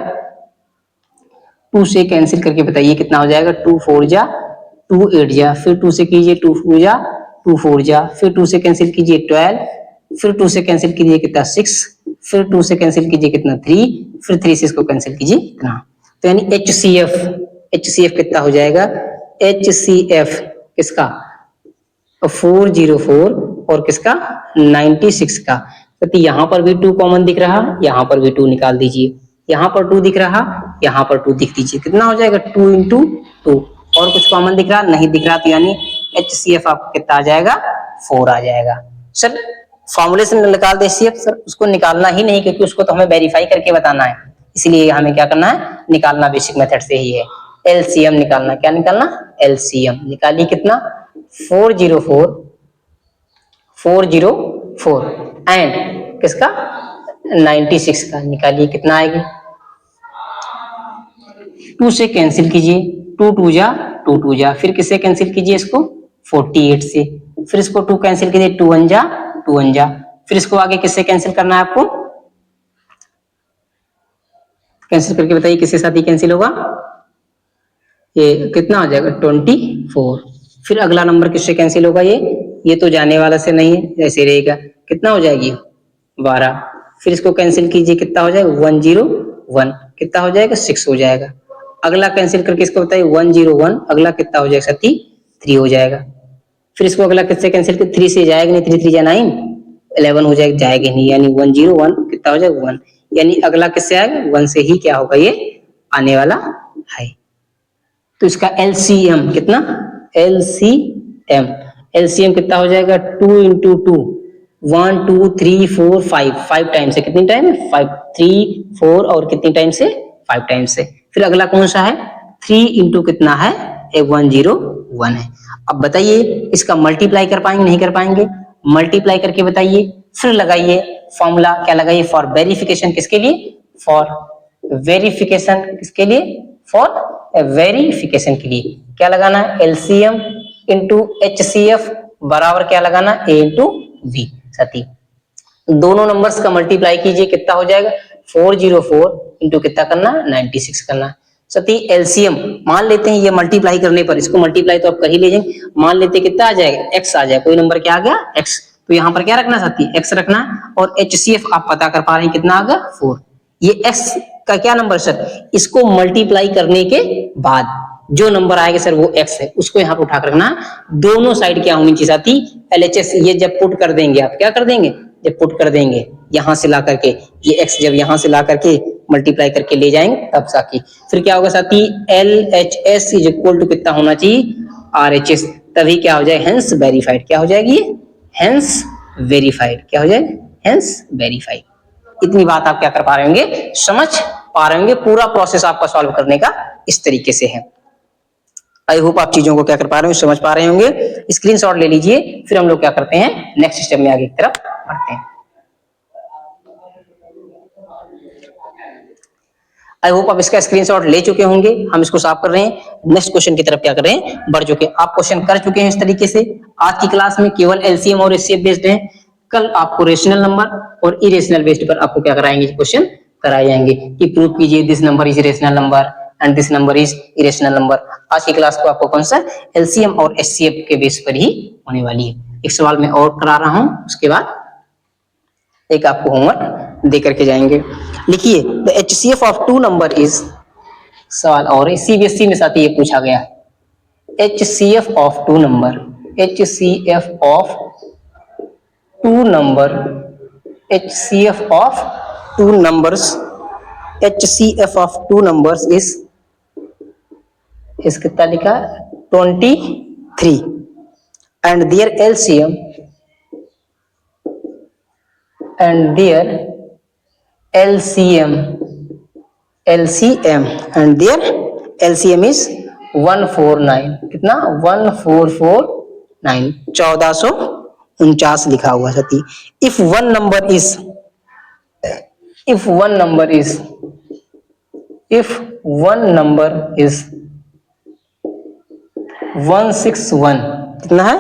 2 से कैंसिल करके बताइए कितना हो जाएगा, 2 4 जा 2 8 जा, फिर 2 से कीजिए 2 4 जा 2 4 जा, फिर 2 से कैंसिल कीजिए 12, फिर 2 से कैंसिल कीजिए कितना 6, फिर 2 से कैंसिल कीजिए कितना 3, फिर 3 से इसको कैंसिल कीजिए इतना। तो यानी HCF कितना हो जाएगा, HCF किसका 404 और किसका 96 का। तो यहाँ पर भी 2 कॉमन दिख रहा, यहाँ पर भी 2 निकाल दीजिए, यहाँ पर 2 दिख रहा, यहाँ पर 2 दिख दीजिए, कितना हो जाएगा 2 इंटू 2। और कुछ कॉमन दिख रहा, नहीं दिख रहा, तो यानी HCF आपको कितना आ जाएगा 4 आ जाएगा। सर फॉर्मूले से निकाल दे HCF, सर उसको निकालना ही नहीं, क्योंकि उसको तो हमें वेरीफाई करके बताना है, इसलिए हमें क्या करना है, निकालना बेसिक मेथड से ही है। LCM निकालना, क्या निकालना, LCM निकालिए, कितना 404 एंड किसका 96 का, निकालिए कितना आएगी, 2 से कैंसिल कीजिए, 2 2 जा 2 2 जा, फिर किससे कैंसिल कीजिए इसको 48 से, फिर इसको 2 कैंसिल कीजिए 2 1 जा 2 1 जा, फिर इसको आगे किससे कैंसिल करना है आपको, कैंसिल करके बताइए किसके साथ ही कैंसिल होगा, ये कितना हो जाएगा 24। फिर अगला नंबर किससे कैंसिल होगा, ये तो जाने वाला से नहीं है, ऐसे रहेगा। कितना हो जाएगी 12। फिर इसको कैंसिल कीजिए, कितना हो जाएगा 101, कितना हो जाएगा 6 हो जाएगा। अगला कैंसिल करके इसको बताइए 101, अगला कितना हो जाएगा साथी 3 हो जाएगा। फिर इसको अगला किससे कैंसिल कर, 3 से जाएगा नहीं, 3 3 जा 9, 11 हो जाएगा, जाएगा नहीं, यानी 101 कितना हो जाएगा 1, यानी अगला किससे आएगा 1 से ही क्या होगा ये आने वाला है। तो इसका एलसीएम कितना, एलसीएम एलसीएम कितना हो जाएगा 2 इंटू 2, 1 2 3 4 5 टाइम से, कितनी टाइम 5 3 4 और कितनी टाइम से 5 टाइम से। फिर अगला कौन सा है 3 इंटू कितना है 101 है। अब बताइए इसका मल्टीप्लाई कर पाएंगे नहीं कर पाएंगे, मल्टीप्लाई करके बताइए। फिर लगाइए फॉर्मूला, क्या लगाइए फॉर वेरिफिकेशन, किसके लिए फॉर वेरिफिकेशन, किसके लिए फॉर वेरिफिकेशन के लिए क्या लगाना है एलसीएम इंटू एचसीएफ बराबर क्या लगाना ए इंटू वी। साथी दोनों नंबर्स का मल्टीप्लाई कीजिए, कितना हो जाएगा 404 इंटू कितना करना 96 करना। साथी एलसीएम मान लेते हैं ये मल्टीप्लाई करने पर, इसको मल्टीप्लाई तो आप कर ही ले जाएंगे, मान लेते कितना आ जाएगा एक्स आ जाएगा, कोई नंबर क्या आ गया एक्स, तो यहाँ पर क्या रखना साथी एक्स रखना। और एचसीएफ आप पता कर पा रहे हैं कितना आ गया 4, ये एक्स का क्या नंबर सर, इसको मल्टीप्लाई करने के बाद जो नंबर आएगा सर वो एक्स है, उसको यहाँ पर उठा कर रखना। दोनों साइड क्या होनी चाहिए साथी एलएचएस, ये जब पुट कर देंगे आप क्या कर देंगे, जब पुट कर देंगे यहां से ला करके ये एक्स जब यहां से ला करके मल्टीप्लाई करके ले जाएंगे तब साथी फिर क्या होगा साथी L H S is equal to कितना होना चाहिए आर एच एस, तभी क्या हो जाए हेंस वेरीफाइड, क्या हो जाएगी हेंस वेरीफाइड, क्या हो जाए हेंस वेरीफाइड। इतनी बात आप क्या कर पा रहे होंगे, समझ पा रहे होंगे, पूरा प्रोसेस आपका सॉल्व करने का इस तरीके से है। आई होप आप चीजों को क्या कर पा रहे हो समझ पा रहे होंगे। स्क्रीनशॉट ले लीजिए, फिर हम लोग क्या करते हैं नेक्स्ट स्टेप में आगे की तरफ बढ़ते हैं। आई होप आप इसका स्क्रीनशॉट ले चुके होंगे, हम इसको साफ कर रहे हैं, नेक्स्ट क्वेश्चन की तरफ क्या कर रहे हैं बढ़ चुके हैं। आप क्वेश्चन कर चुके हैं इस तरीके से, आज की क्लास में केवल एलसीएम और एचसीएफ बेस्ड है, कल आपको रेशनल नंबर और इरेशनल बेस्ड पर आपको क्या कराएंगे क्वेश्चन कराए जाएंगे कि प्रूव कीजिए this number is rational number and this number is irrational number. आज की क्लास को आपको कौन सा एलसीएम और एचसीएफ के बेस पर ही होने वाली है। एक सवाल मैं और करा रहा हूं, उसके बाद एक आपको होमवर्क दे करके जाएंगे। लिखिए the HCF of two number is, सवाल और सीबीएसई में साथ ये पूछा गया है HCF of two number, HCF of two number, HCF of two numbers, HCF of two numbers is कितना लिखा 23 and their LCM and their LCM and their LCM is 149, कितना 1449, 1449 लिखा हुआ साथी। if one number is 161, कितना है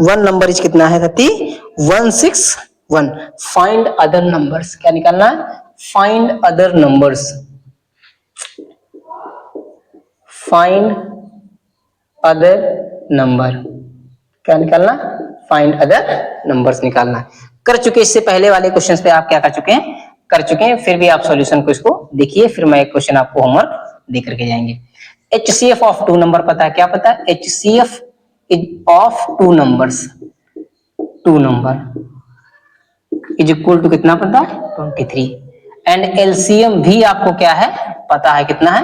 one number is कितना है साथी 161, फाइंड अदर नंबर्स, क्या निकालना है find other numbers, find other number, क्या निकालना फाइंड अदर नंबर्स निकालना। कर चुके इससे पहले वाले क्वेश्चंस पे आप क्या कर चुके हैं कर चुके हैं, फिर भी आप सॉल्यूशन को इसको देखिए, फिर मैं एक क्वेश्चन आपको होमवर्क दे करके जाएंगे। HCF ऑफ टू नंबर पता है, क्या पता है HCF of two numbers, two number is equal to कितना पता है 23 एंड एलसीएम भी आपको क्या है पता है कितना है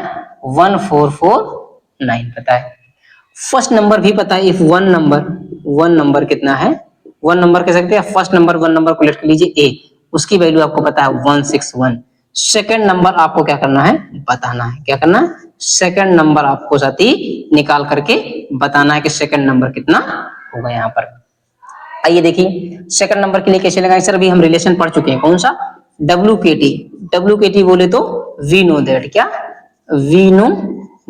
1449 पता है। फर्स्ट नंबर भी पता है, इफ वन नंबर कितना है, वन नंबर कह सकते हैं फर्स्ट नंबर, वन नंबर को लेट कर लीजिए ए, उसकी वैल्यू आपको पता है 161। सेकंड नंबर आपको क्या करना है बताना है, क्या करना है सेकंड नंबर आपको साथी निकाल करके बताना है कि सेकंड नंबर कितना होगा यहाँ पर। आइए देखिए सेकंड नंबर के लिए कैसे लगाएं सर, अभी हम रिलेशन पढ़ चुके हैं, कौन सा WKT, WKT बोले तो वी नो दैट, क्या we know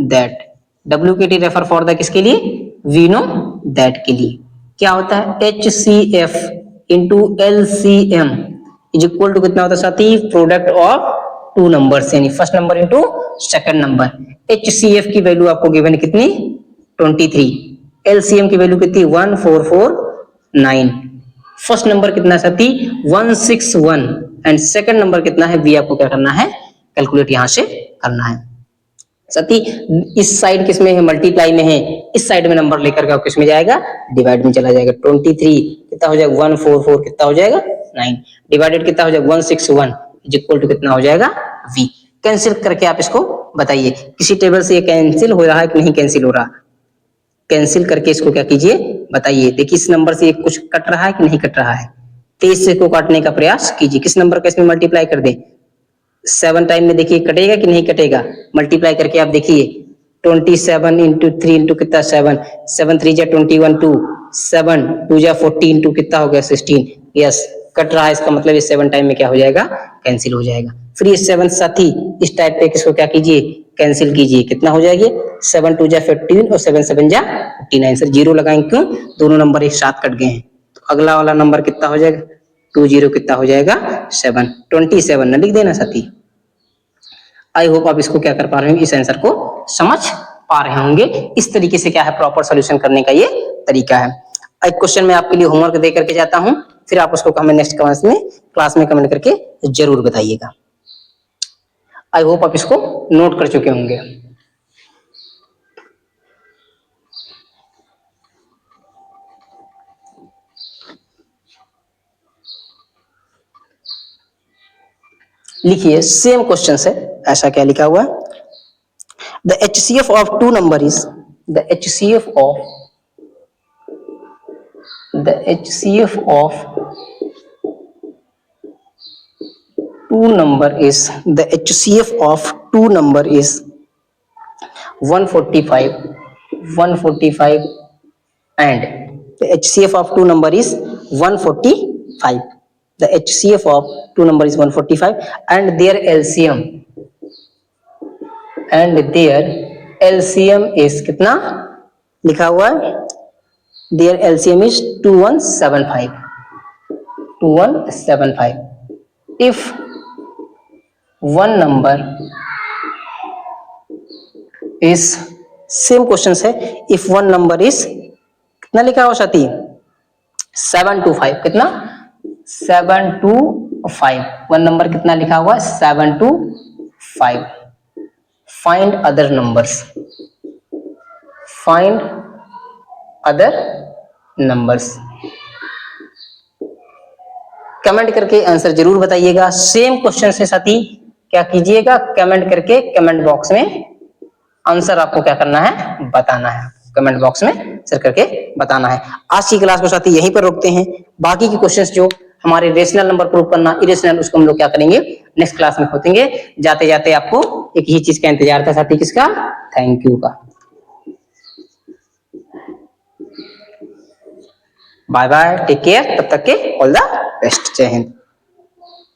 that, WKT refer for the किसके लिए वी नो दैट के लिए। क्या होता है HCF into LCM is equal to कितना होता है साथी प्रोडक्ट ऑफ टू नंबर्स, यानी first number into second number. HCF की वैल्यू आपको गिवन कितनी 23, LCM की वैल्यू कितनी 1449, फर्स्ट नंबर कितना साथी 161 एंड सेकंड नंबर कितना है V आपको क्या करना है कैलकुलेट यहां से करना है साथी। इस साइड किस में है मल्टीप्लाई में है, इस साइड में नंबर लेकर के किस में जाएगा डिवाइड में चला जाएगा। 23 कितना हो जाएगा 144 कितना हो जाएगा 9 डिवाइडेड कितना हो जाएगा 161 इज इक्वल टू कितना हो जाएगा V। कैंसिल करके आप इसको बताइए किसी टेबल से ये कैंसिल हो रहा है कि नहीं कैंसिल हो रहा, कैंसिल करके इसको क्या कीजिए बताइए। देखिए इस नंबर से कुछ कट रहा है कि नहीं कट रहा है, 23 से को काटने का प्रयास कीजिए। किस नंबर का इसमें मल्टीप्लाई कर दे 7 टाइम में, देखिए कटेगा कि नहीं कटेगा, मल्टीप्लाई करके आप देखिए 27 इंटू 3 इंटू कितना 7, 7 3 जा 21 2, 7 2 जा 14 2 कितना हो गया 16, यस कट रहा है, इसका मतलब ये 7 टाइम में क्या हो जाएगा कैंसिल हो जाएगा। फिर ये 7 साथी इस टाइप पे किसको क्या कीजिए कैंसिल कीजिए, कितना हो जाएगी 7 2 जा 15 और 7 7 जा 59, सर जीरो लगाएंगे क्यों दोनों नंबर एक साथ कट गए हैं, तो अगला वाला नंबर कितना हो जाएगा 20 कितना हो जाएगा 7 27 ना लिख देना साथी। आई होप आप इसको क्या कर पा रहे होंगे, इस आंसर को समझ पा रहे होंगे। इस तरीके से क्या है प्रॉपर सॉल्यूशन करने का ये तरीका है। एक क्वेश्चन मैं आपके लिए होमवर्क दे करके जाता हूं, फिर आप उसको हमें नेक्स्ट क्लास में कमेंट करके जरूर बताइएगा। आई होप आप इसको नोट कर चुके होंगे। लिखिए सेम क्वेश्चन है, ऐसा क्या लिखा हुआ है, the HCF of two number is the HCF of two number is the HCF of two number is 145 and the HCF of two number is 145, the HCF of two number is 145 and their LCM is कितना लिखा हुआ है, their LCM is 2175 if one number is same question है, if one number is कितना लिखा हुआ साथी 725, कितना 725, वन नंबर कितना लिखा हुआ 725, फाइंड अदर नंबर्स। कमेंट करके आंसर जरूर बताइएगा। सेम क्वेश्चन से साथी क्या कीजिएगा कमेंट करके कमेंट बॉक्स में आंसर आपको क्या करना है बताना है, कमेंट बॉक्स में आंसर करके बताना है। आज की क्लास को साथी यहीं पर रोकते हैं, बाकी की क्वेश्चंस जो हमारे रेशनल नंबर प्रूव करना इरेशनल उसको हम लोग क्या करेंगे नेक्स्ट क्लास में खोतेंगे। जाते जाते आपको एक ही चीज का इंतजार था साथी, किसका थैंक यू का। बाय बाय टेक केयर, तब तक के ऑल द बेस्ट, जय हिंद।